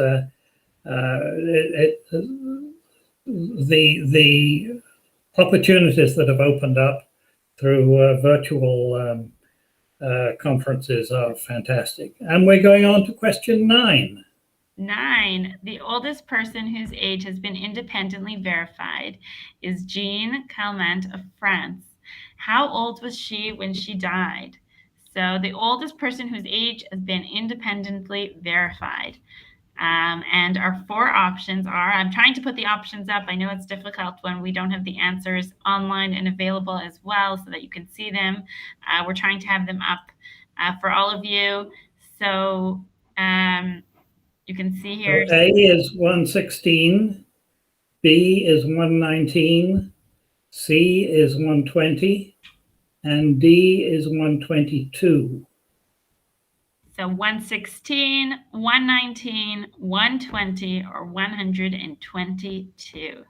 the opportunities that have opened up through virtual conferences are fantastic. And we're going on to question 9. 9. The oldest person whose age has been independently verified is Jean Calment of France. How old was she when she died? So the oldest person whose age has been independently verified. And our 4 options are, I'm trying to put the options up. I know it's difficult when we don't have the answers online and available as well so that you can see them. We're trying to have them up for all of you. So you can see here. So A is 116, B is 119, C is 120, and D is 122. So 116, 119, 120, or 122.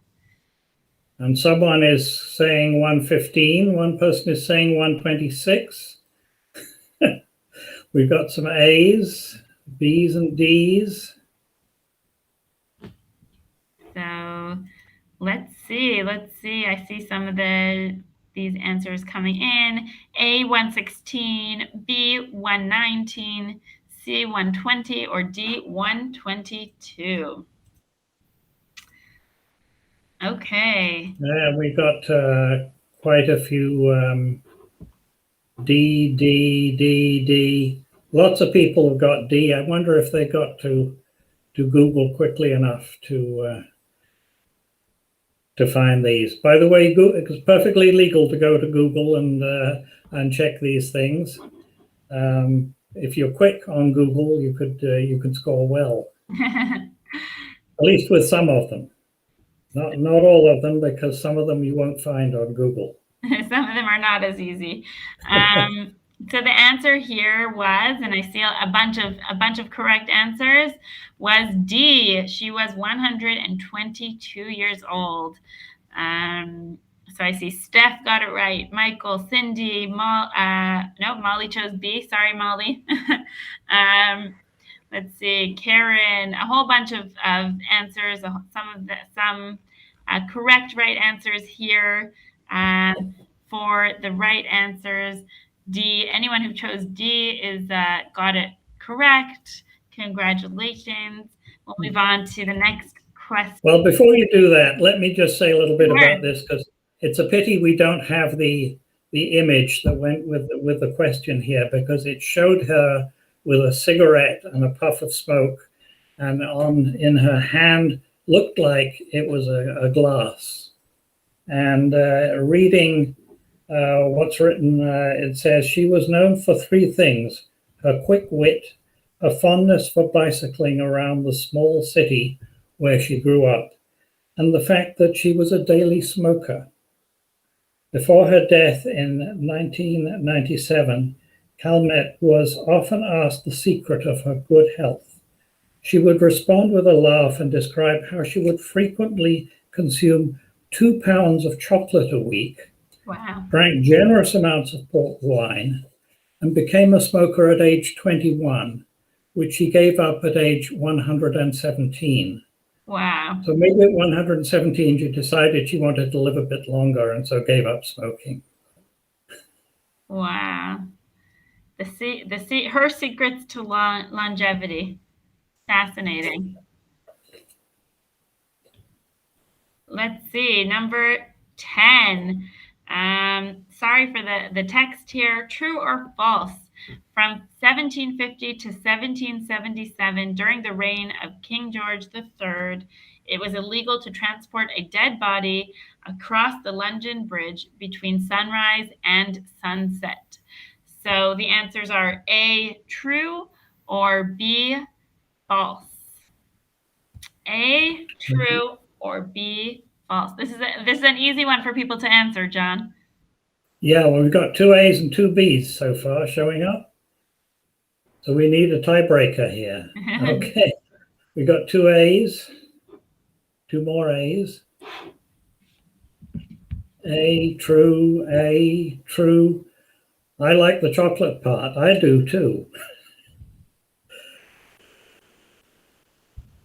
And someone is saying 115. One person is saying 126. We've got some A's, B's, and D's. So let's see. I see some of these answers coming in. A, 116, B, 119, C, 120, or D, 122. Okay. Yeah, we got quite a few D, D, D, D. Lots of people have got D. I wonder if they got to Google quickly enough to find these. By the way, it's perfectly legal to go to Google and check these things. If you're quick on Google, you can score well. At least with some of them. Not all of them, because some of them you won't find on Google. Some of them are not as easy. So the answer here was, and I see a bunch of correct answers, was D. She was 122 years old. So I see Steph got it right. Michael, Cindy, Molly chose B. Sorry, Molly. Let's see, Karen, a whole bunch of answers, some correct right answers here. For the right answers, D, anyone who chose D is got it correct. Congratulations. We'll move on to the next question. Well, before you do that, let me just say a little bit about this, because it's a pity we don't have the image that went with the question here, because it showed her with a cigarette and a puff of smoke, and in her hand looked like it was a glass. And reading what's written, it says she was known for 3 things: her quick wit, a fondness for bicycling around the small city where she grew up, and the fact that she was a daily smoker. Before her death in 1997, Calmet was often asked the secret of her good health. She would respond with a laugh and describe how she would frequently consume 2 pounds of chocolate a week, wow, drank generous amounts of port wine, and became a smoker at age 21, which she gave up at age 117. Wow. So maybe at 117, she decided she wanted to live a bit longer and so gave up smoking. Wow. Her secrets to longevity. Fascinating. Let's see, number 10. Sorry for the text here. True or false? From 1750 to 1777, during the reign of King George III, it was illegal to transport a dead body across the London Bridge between sunrise and sunset. So the answers are A, true, or B, false. A, true, or B, false. This is an easy one for people to answer, John. Yeah, well, we've got 2 A's and 2 B's so far showing up. So we need a tiebreaker here. Okay, we got 2 A's, 2 more A's. A, true, A, true. I like the chocolate part. I do too.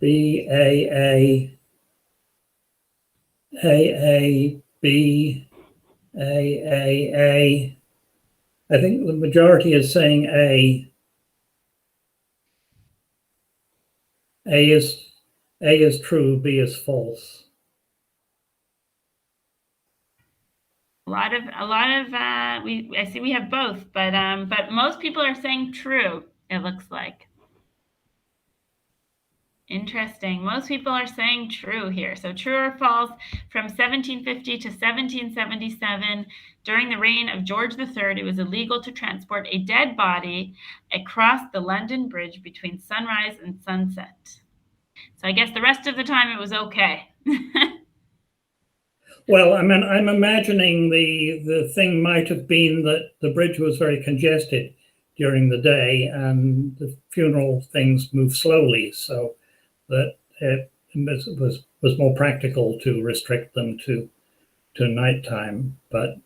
B, A, B, A. I think the majority is saying A. A is true, B is false. I see we have both, but most people are saying true, it looks like. Interesting. Most people are saying true here. So true or false, from 1750 to 1777, during the reign of George III, it was illegal to transport a dead body across the London Bridge between sunrise and sunset. So I guess the rest of the time it was okay. Well, I mean, I'm imagining the thing might have been that the bridge was very congested during the day and the funeral things move slowly, so that it was more practical to restrict them to nighttime. But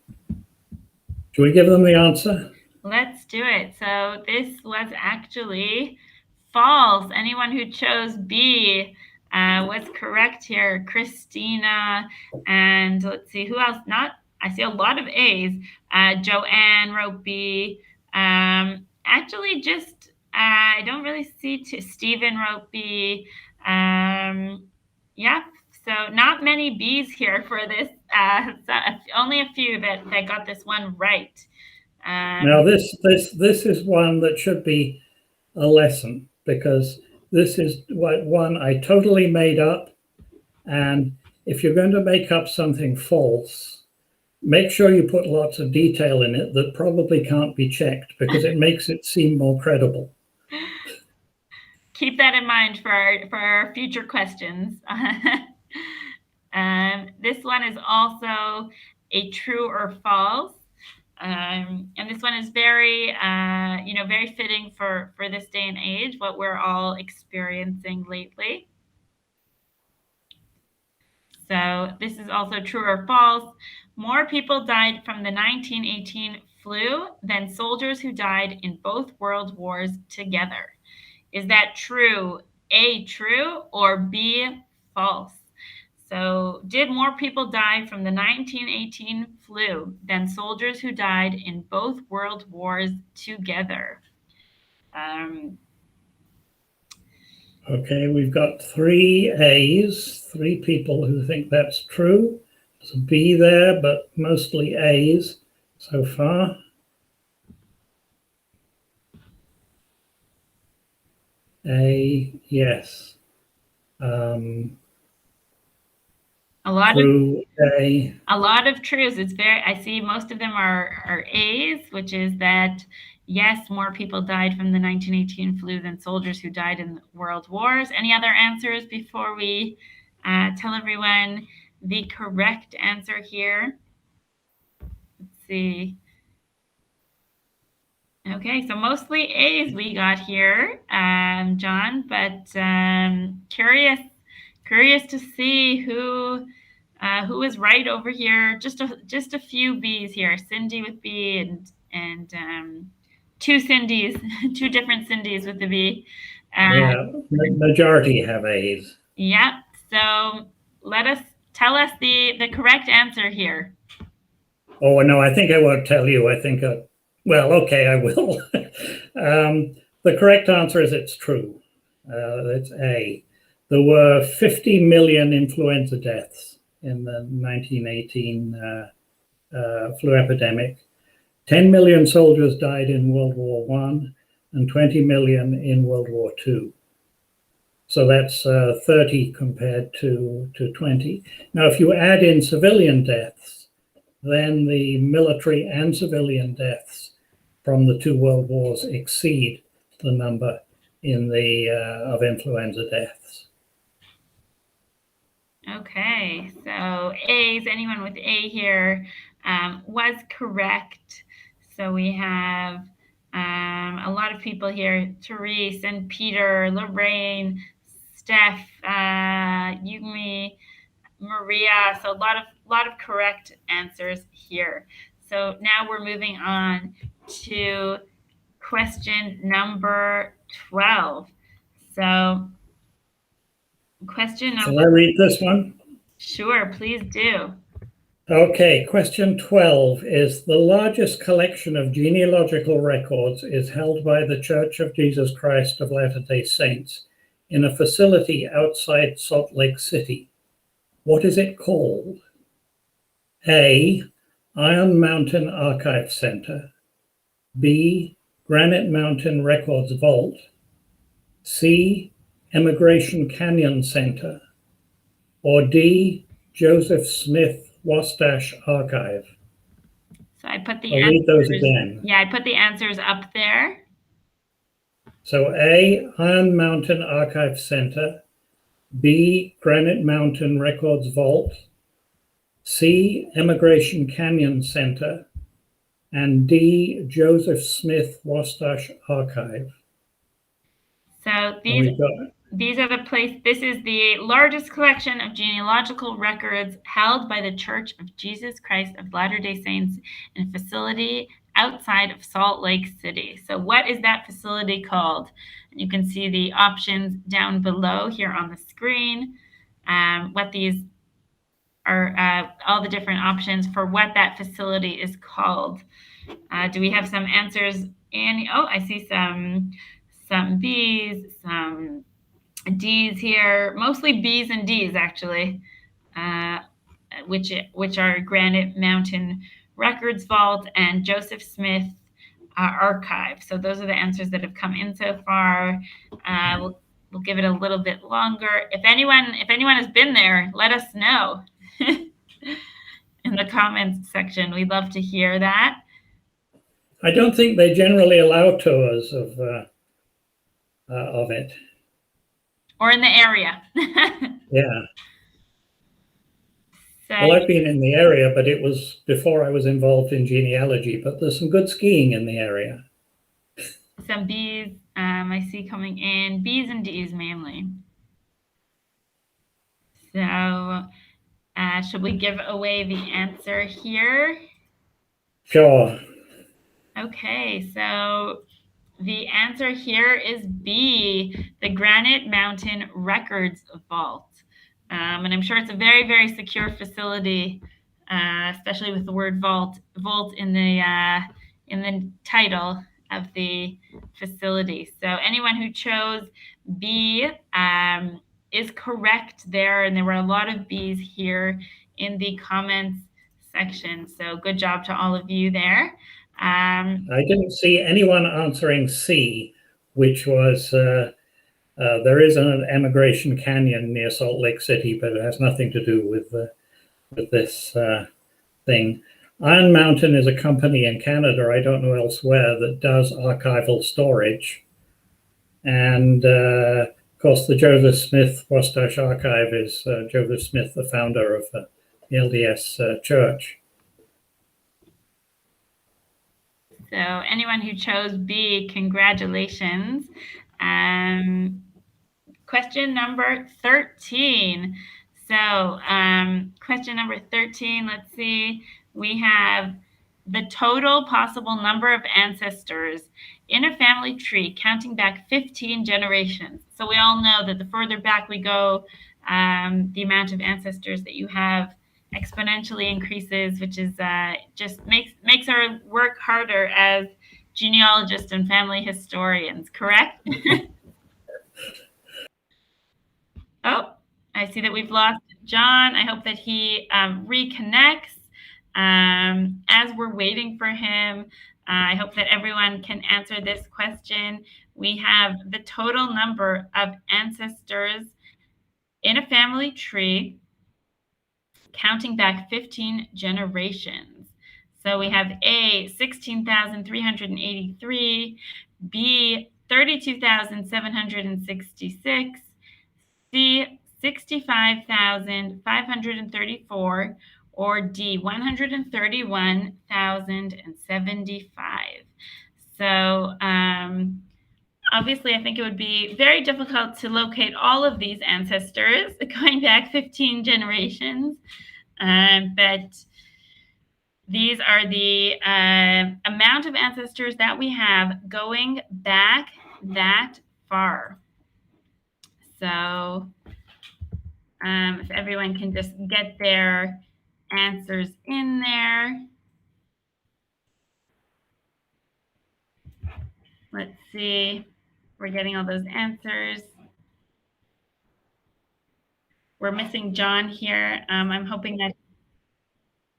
should we give them the answer? Let's do it. So this was actually false. Anyone who chose B was correct here. Christina, and let's see who else. I see a lot of A's. Joanne wrote B. Actually, just I don't really see. Stephen wrote B. Yeah. So not many B's here for this. So only a few that got this one right. Now this is one that should be a lesson, because this is one I totally made up. And if you're going to make up something false, make sure you put lots of detail in it that probably can't be checked, because it makes it seem more credible. Keep that in mind for our future questions. This one is also a true or false. And this one is very, very fitting for this day and age, what we're all experiencing lately. So this is also true or false. More people died from the 1918 flu than soldiers who died in both world wars together. Is that true? A, true, or B, false? So, did more people die from the 1918 flu than soldiers who died in both world wars together? Okay, we've got 3 A's, 3 people who think that's true. There's a B there, but mostly A's so far. A, yes. A lot true, A. A lot of truths. I see most of them are A's, which is that yes, more people died from the 1918 flu than soldiers who died in world wars. Any other answers before we tell everyone the correct answer here? Let's see. Okay, so mostly A's we got here, John, but curious to see who is right over here. Just a few B's here. Cindy with B and 2 Cindy's, 2 different Cindy's with the B. Yeah, majority have A's. Yep. So tell us the correct answer here. Oh, no, I think I won't tell you. Well, okay, I will. The correct answer is it's true. It's A. There were 50 million influenza deaths in the 1918 flu epidemic. 10 million soldiers died in World War I and 20 million in World War II. So that's 30 compared to 20. Now, if you add in civilian deaths, then the military and civilian deaths from the two world wars exceed the number of influenza deaths. Okay, so A's, anyone with A here was correct. So we have a lot of people here, Therese and Peter, Lorraine, Steph, Yumi, Maria. So a lot of correct answers here. So now we're moving on to question number 12. So question number... Shall I read this one? Sure, please do. Okay, question 12 is the largest collection of genealogical records is held by the Church of Jesus Christ of Latter-day Saints in a facility outside Salt Lake City. What is it called? A, Iron Mountain Archive Center. B, Granite Mountain Records Vault. C, Emigration Canyon Center. Or D, Joseph Smith Wastash Archive. So I put the I'll read those again. Yeah, I put the answers up there. So A, Iron Mountain Archive Center. B, Granite Mountain Records Vault. C, Emigration Canyon Center. And D, Joseph Smith Wastash Archive. So these are this is the largest collection of genealogical records held by the Church of Jesus Christ of Latter-day Saints in a facility outside of Salt Lake City. So what is that facility called? And you can see the options down below here on the screen. What these are, all the different options for what that facility is called. Do we have some answers, Annie? Oh, I see some B's, some D's here, mostly B's and D's actually, which are Granite Mountain Records Vault and Joseph Smith Archive. So those are the answers that have come in so far. We'll give it a little bit longer. If anyone has been there, let us know in the comments section. We'd love to hear that. I don't think they generally allow tours of it. Or in the area. Yeah. So, well, I've been in the area, but it was before I was involved in genealogy, but there's some good skiing in the area. Some B's I see coming in, B's and D's mainly. So should we give away the answer here? Sure. Okay, so the answer here is B, the Granite Mountain Records Vault. And I'm sure it's a very, very secure facility, especially with the word vault in the title of the facility. So anyone who chose B is correct there, and there were a lot of B's here in the comments section. So good job to all of you there. I didn't see anyone answering C, which was there is an Emigration Canyon near Salt Lake City, but it has nothing to do with this thing. Iron Mountain is a company in Canada, I don't know elsewhere, that does archival storage. And of course, the Joseph Smith Wastash Archive is Joseph Smith, the founder of the LDS Church. So anyone who chose B, congratulations. Question number 13. So question number 13, let's see. We have the total possible number of ancestors in a family tree counting back 15 generations. So we all know that the further back we go, the amount of ancestors that you have exponentially increases, which is just makes our work harder as genealogists and family historians, correct? Oh, I see that we've lost John. I hope that he reconnects. As we're waiting for him, I hope that everyone can answer this question. We have the total number of ancestors in a family tree counting back 15 generations. So we have A, 16,383, B, 32,766, C, 65,534, or D, 131,075. So obviously, I think it would be very difficult to locate all of these ancestors going back 15 generations, but these are the amount of ancestors that we have going back that far. So if everyone can just get their answers in there. Let's see. We're getting all those answers. We're missing John here. I'm hoping that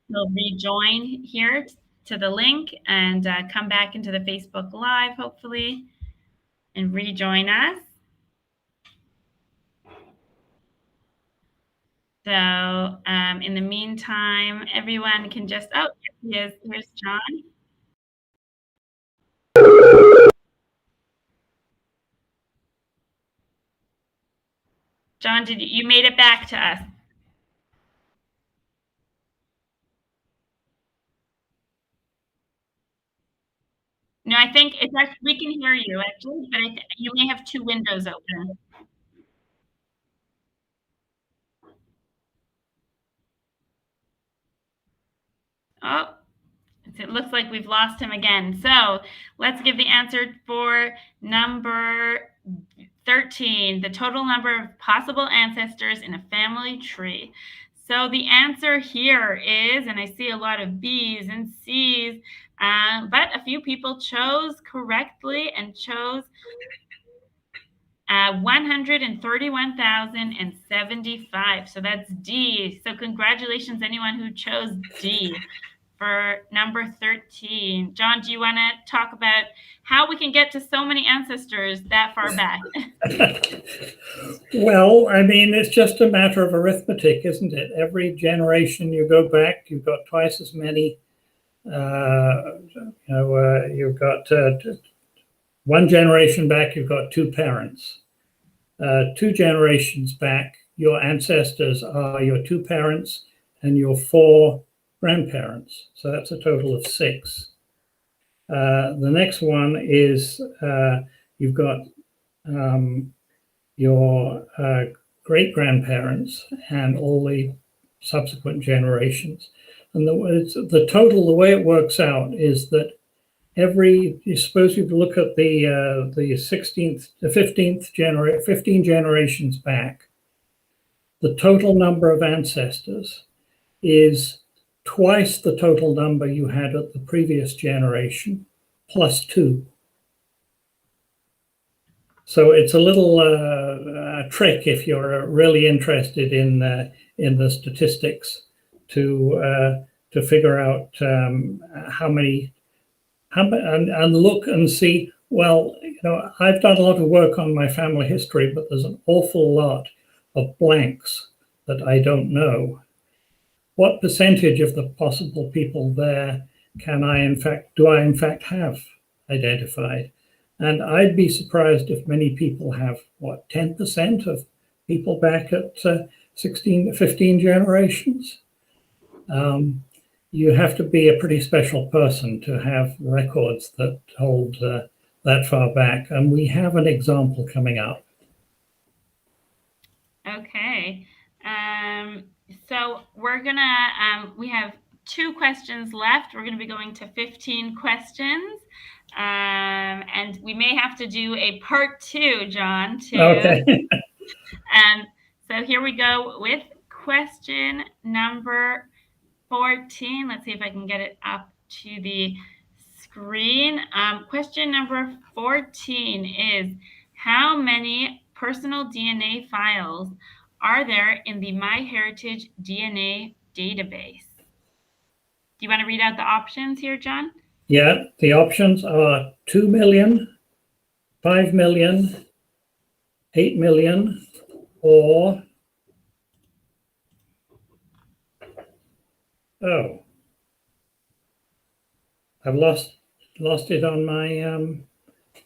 he'll rejoin here to the link and come back into the Facebook Live, hopefully, and rejoin us. So in the meantime, everyone can just, oh, here's John. John, you made it back to us? No, I think it's actually, we can hear you actually, but you may have two windows open. Oh, it looks like we've lost him again. So let's give the answer for number 13, the total number of possible ancestors in a family tree. So the answer here is, and I see a lot of B's and C's, but a few people chose correctly and chose 131,075. So that's D. So congratulations, anyone who chose D for number 13. John, do you want to talk about how we can get to so many ancestors that far back? Well, I mean, it's just a matter of arithmetic, isn't it? Every generation you go back, you've got twice as many. You've got one generation back, you've got two parents. 2 generations back, your ancestors are your 2 parents and your 4 grandparents. So that's a total of 6. The next one is you've got your great-grandparents and all the subsequent generations. And the total, the way it works out is that you suppose you look at the 15 generations back, the total number of ancestors is twice the total number you had at the previous generation, plus 2. So it's a little trick if you're really interested in the statistics to figure out how many, and look and see. Well, I've done a lot of work on my family history, but there's an awful lot of blanks that I don't know. What percentage of the possible people there do I in fact have identified? And I'd be surprised if many people have, 10% of people back at 15 generations? You have to be a pretty special person to have records that hold that far back. And we have an example coming up. Okay. So we're gonna, we have 2 questions left. We're gonna be going to 15 questions. And we may have to do a part 2, John, too. Okay. So here we go with question number 14. Let's see if I can get it up to the screen. Question number 14 is, how many personal DNA files are there in the MyHeritage DNA database? Do you want to read out the options here, John? Yeah, the options are 2 million, 5 million, 8 million, or I've lost it on my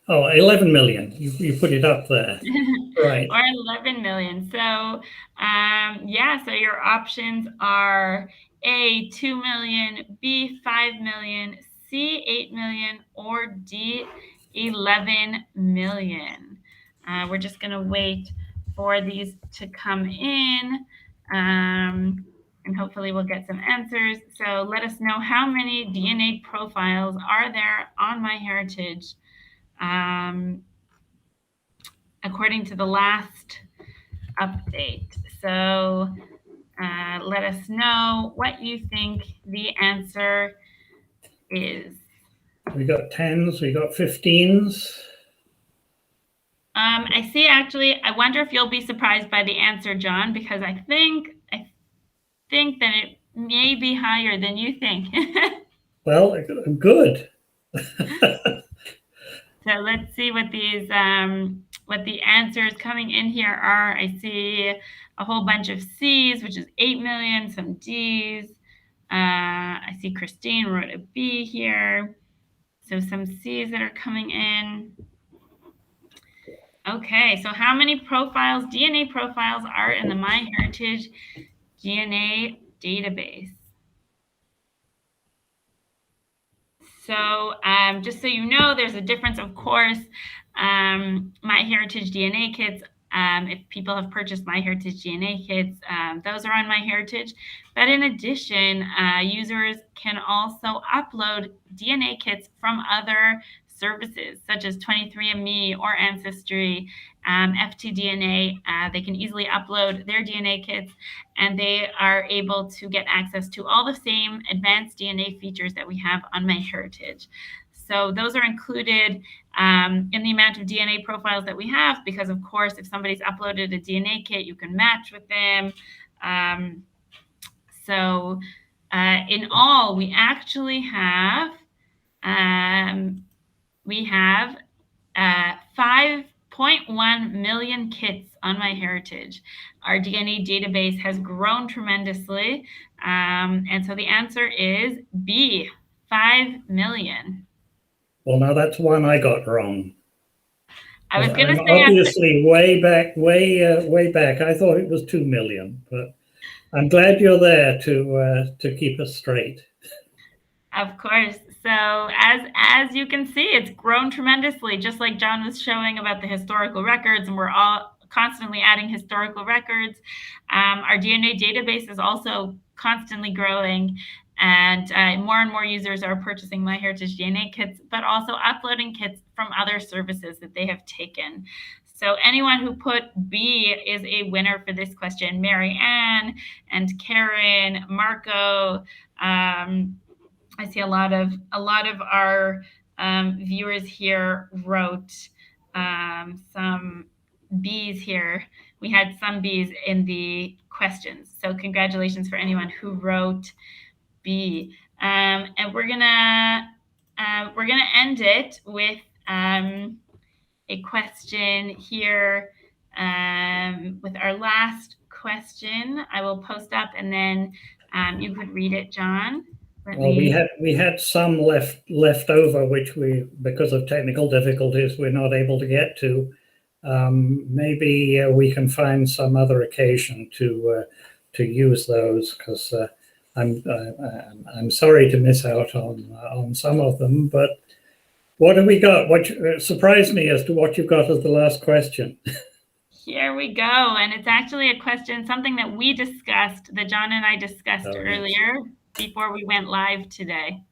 11 million. You put it up there. Right. Or 11 million. So yeah, so your options are A, 2 million, B, 5 million, C, 8 million, or D, 11 million. We're just going to wait for these to come in, and hopefully we'll get some answers. So let us know, how many DNA profiles are there on MyHeritage according to the last update. So let us know what you think the answer is. We got 10s, we got 15s. I see, actually, I wonder if you'll be surprised by the answer, John, because I think that it may be higher than you think. Well, good. So let's see what these what the answers coming in here are. I see a whole bunch of C's, which is 8 million, some D's. I see Christine wrote a B here. So some C's that are coming in. Okay, so how many profiles, DNA profiles, are in the MyHeritage DNA database? So just so you know, there's a difference, of course. MyHeritage DNA kits, if people have purchased MyHeritage DNA kits, those are on MyHeritage. But in addition, users can also upload DNA kits from other services, such as 23andMe or Ancestry, FTDNA. They can easily upload their DNA kits, and they are able to get access to all the same advanced DNA features that we have on MyHeritage. So those are included in the amount of DNA profiles that we have, because, of course, if somebody's uploaded a DNA kit, you can match with them. So in all, we actually have 5.1 million kits on MyHeritage. Our DNA database has grown tremendously. And so the answer is B, 5 million. Well, now that's one I got wrong. I was going to say, obviously way back. I thought it was 2 million, but I'm glad you're there to keep us straight. Of course. So as you can see, it's grown tremendously, just like John was showing about the historical records, and we're all constantly adding historical records. Our DNA database is also constantly growing, and more users are purchasing MyHeritage DNA kits, but also uploading kits from other services that they have taken. So anyone who put B is a winner for this question. Mary Ann and Karen, Marco. I see a lot of our viewers here wrote some B's here. We had some B's in the questions. So congratulations for anyone who wrote B. And we're gonna end it with a question here with our last question. I will post up, and then you could read it, John. Well, we had some left over, which because of technical difficulties, we're not able to get to. Maybe we can find some other occasion to use those, because I'm sorry to miss out on some of them. But what have we got? What surprised me as to what you got as the last question. Here we go. And it's actually a question, something that we discussed, that John and I discussed earlier before we went live today.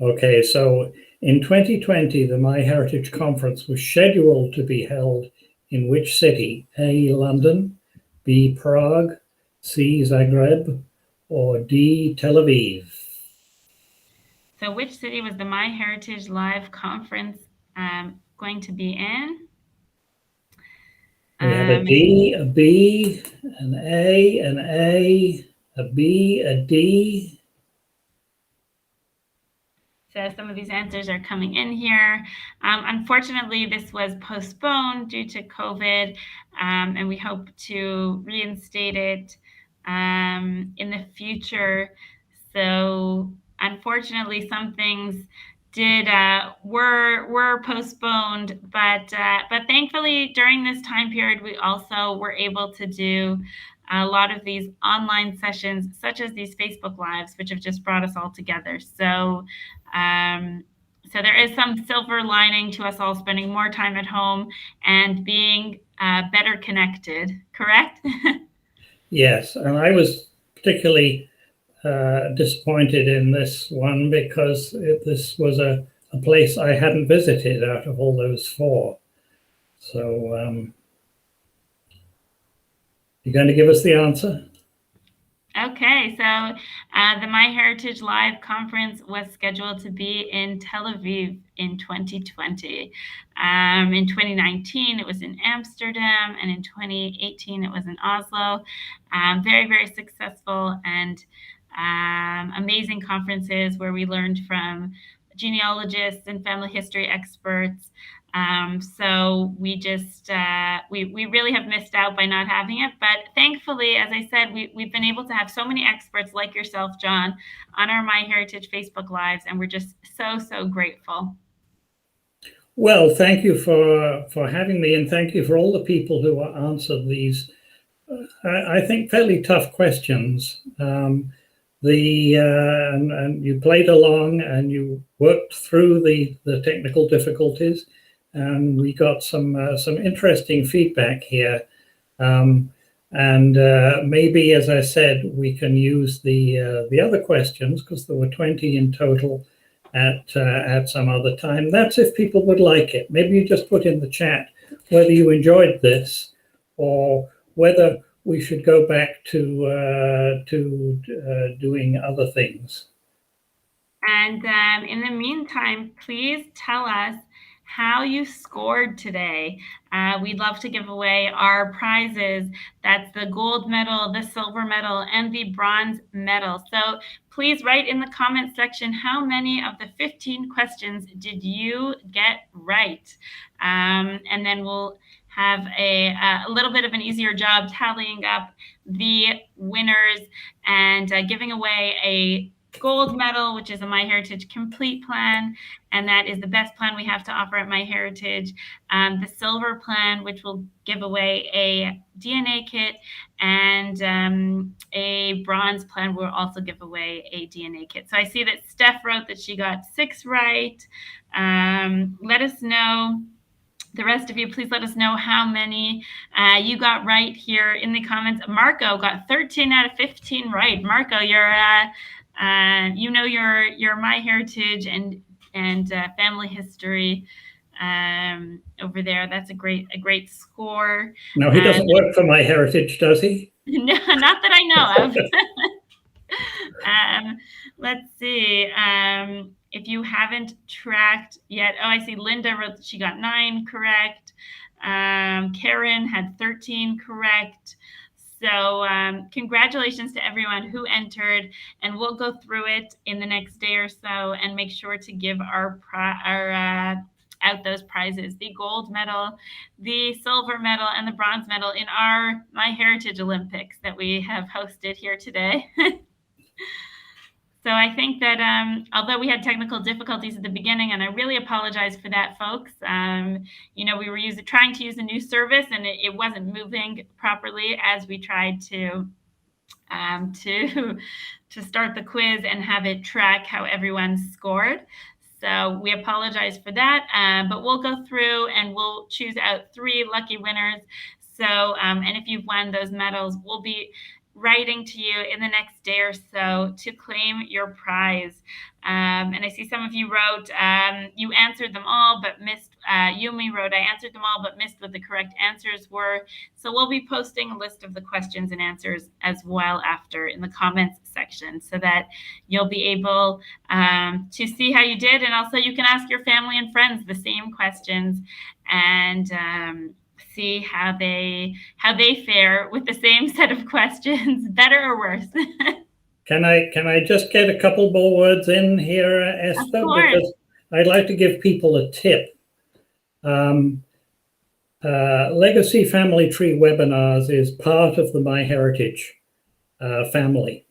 Okay, so in 2020, the MyHeritage conference was scheduled to be held in which city? A, London, B, Prague, C, Zagreb, or D, Tel Aviv? So which city was the MyHeritage Live conference going to be in? We have a D, a B, an A, a B, a D. So some of these answers are coming in here. Unfortunately, this was postponed due to COVID, and we hope to reinstate it in the future. So unfortunately, some things were postponed, but thankfully during this time period, we also were able to do a lot of these online sessions, such as these Facebook Lives, which have just brought us all together. So there is some silver lining to us all spending more time at home and being better connected, correct? Yes, and I was particularly disappointed in this one because this was a place I hadn't visited out of all those four. So you're going to give us the answer? Okay, so the MyHeritage Live conference was scheduled to be in Tel Aviv in 2020. In 2019, it was in Amsterdam, and in 2018, it was in Oslo. Very, very successful and amazing conferences where we learned from genealogists and family history experts. So we just we really have missed out by not having it, but thankfully, as I said, we've been able to have so many experts like yourself, John, on our MyHeritage Facebook Lives, and we're just so grateful. Well, thank you for having me, and thank you for all the people who answered these, I think, fairly tough questions. And you played along and you worked through the technical difficulties, and we got some interesting feedback here. And maybe, as I said, we can use the other questions, because there were 20 in total, at some other time. That's if people would like it. Maybe you just put in the chat whether you enjoyed this, or whether we should go back to doing other things. And in the meantime, please tell us how you scored today. We'd love to give away our prizes. That's the gold medal, the silver medal, and the bronze medal. So please write in the comment section how many of the 15 questions did you get right. And then we'll have a little bit of an easier job tallying up the winners and giving away a gold medal, which is a MyHeritage complete plan, and that is the best plan we have to offer at MyHeritage. The silver plan, which will give away a DNA kit, and a bronze plan will also give away a DNA kit. So I see that Steph wrote that she got 6 right. Let us know. The rest of you, please let us know how many you got right here in the comments. Marco got 13 out of 15 right. Marco, you're you know your MyHeritage and family history over there. That's a great score. Now, he doesn't work for MyHeritage, does he? No, not that I know of. Let's see. If you haven't tracked yet, oh, I see Linda wrote that she got 9 correct. Karen had 13 correct. So congratulations to everyone who entered, and we'll go through it in the next day or so and make sure to give our out those prizes: the gold medal, the silver medal, and the bronze medal in our MyHeritage Olympics that we have hosted here today. So I think that although we had technical difficulties at the beginning, and I really apologize for that, folks, we were trying to use a new service, and it wasn't moving properly as we tried to start the quiz and have it track how everyone scored. So we apologize for that, but we'll go through and we'll choose out 3 lucky winners. So, and if you've won those medals, we'll be writing to you in the next day or so to claim your prize. And I see some of you wrote, you answered them all, but missed, Yumi wrote, I answered them all, but missed what the correct answers were. So we'll be posting a list of the questions and answers as well after in the comments section, so that you'll be able to see how you did. And also you can ask your family and friends the same questions and see how they fare with the same set of questions, better or worse. Can I just get a couple more words in here, Esther? Because I'd like to give people a tip. Legacy Family Tree Webinars is part of the MyHeritage family.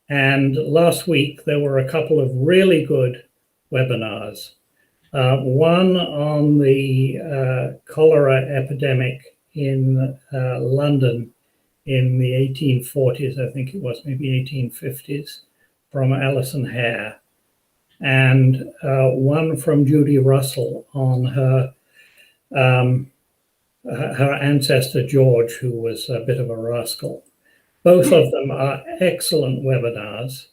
And last week, there were a couple of really good webinars. One on the cholera epidemic in London in the 1840s, I think it was, maybe 1850s, from Alison Hare, and one from Judy Russell on her ancestor George, who was a bit of a rascal. Both of them are excellent webinars.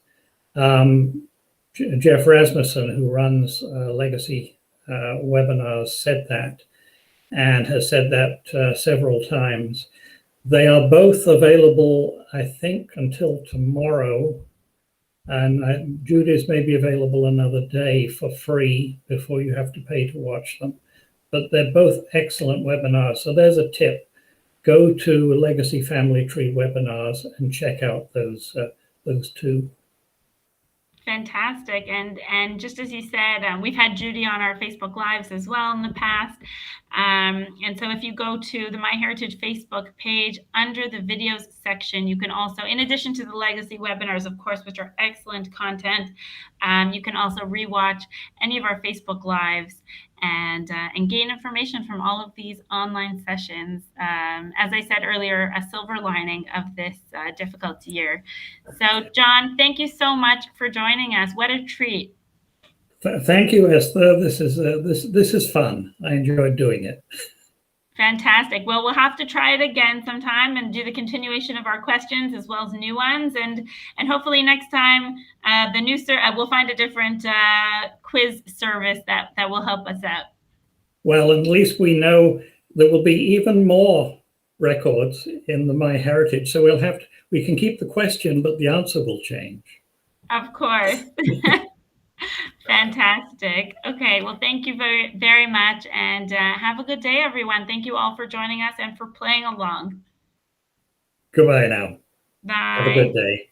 Jeff Rasmussen, who runs Legacy Webinars, said that, and has said that several times. They are both available, I think, until tomorrow, and Judy's may be available another day for free before you have to pay to watch them. But they're both excellent webinars. So there's a tip. Go to Legacy Family Tree Webinars and check out those two. Fantastic. And just as you said, we've had Judy on our Facebook Lives as well in the past. And so if you go to the MyHeritage Facebook page, under the videos section, you can also, in addition to the Legacy webinars, of course, which are excellent content, you can also rewatch any of our Facebook Lives and gain information from all of these online sessions. As I said earlier, a silver lining of this difficult year. So, John, thank you so much for joining us. What a treat. Thank you, Esther. This is fun. I enjoyed doing it. Fantastic. Well, we'll have to try it again sometime and do the continuation of our questions as well as new ones. And hopefully next time, we'll find a different quiz service that will help us out. Well, at least we know there will be even more records in the MyHeritage. So we can keep the question, but the answer will change. Of course. Fantastic. Okay, well, thank you very, very much, and have a good day, everyone. Thank you all for joining us and for playing along. Goodbye now. Bye. Have a good day.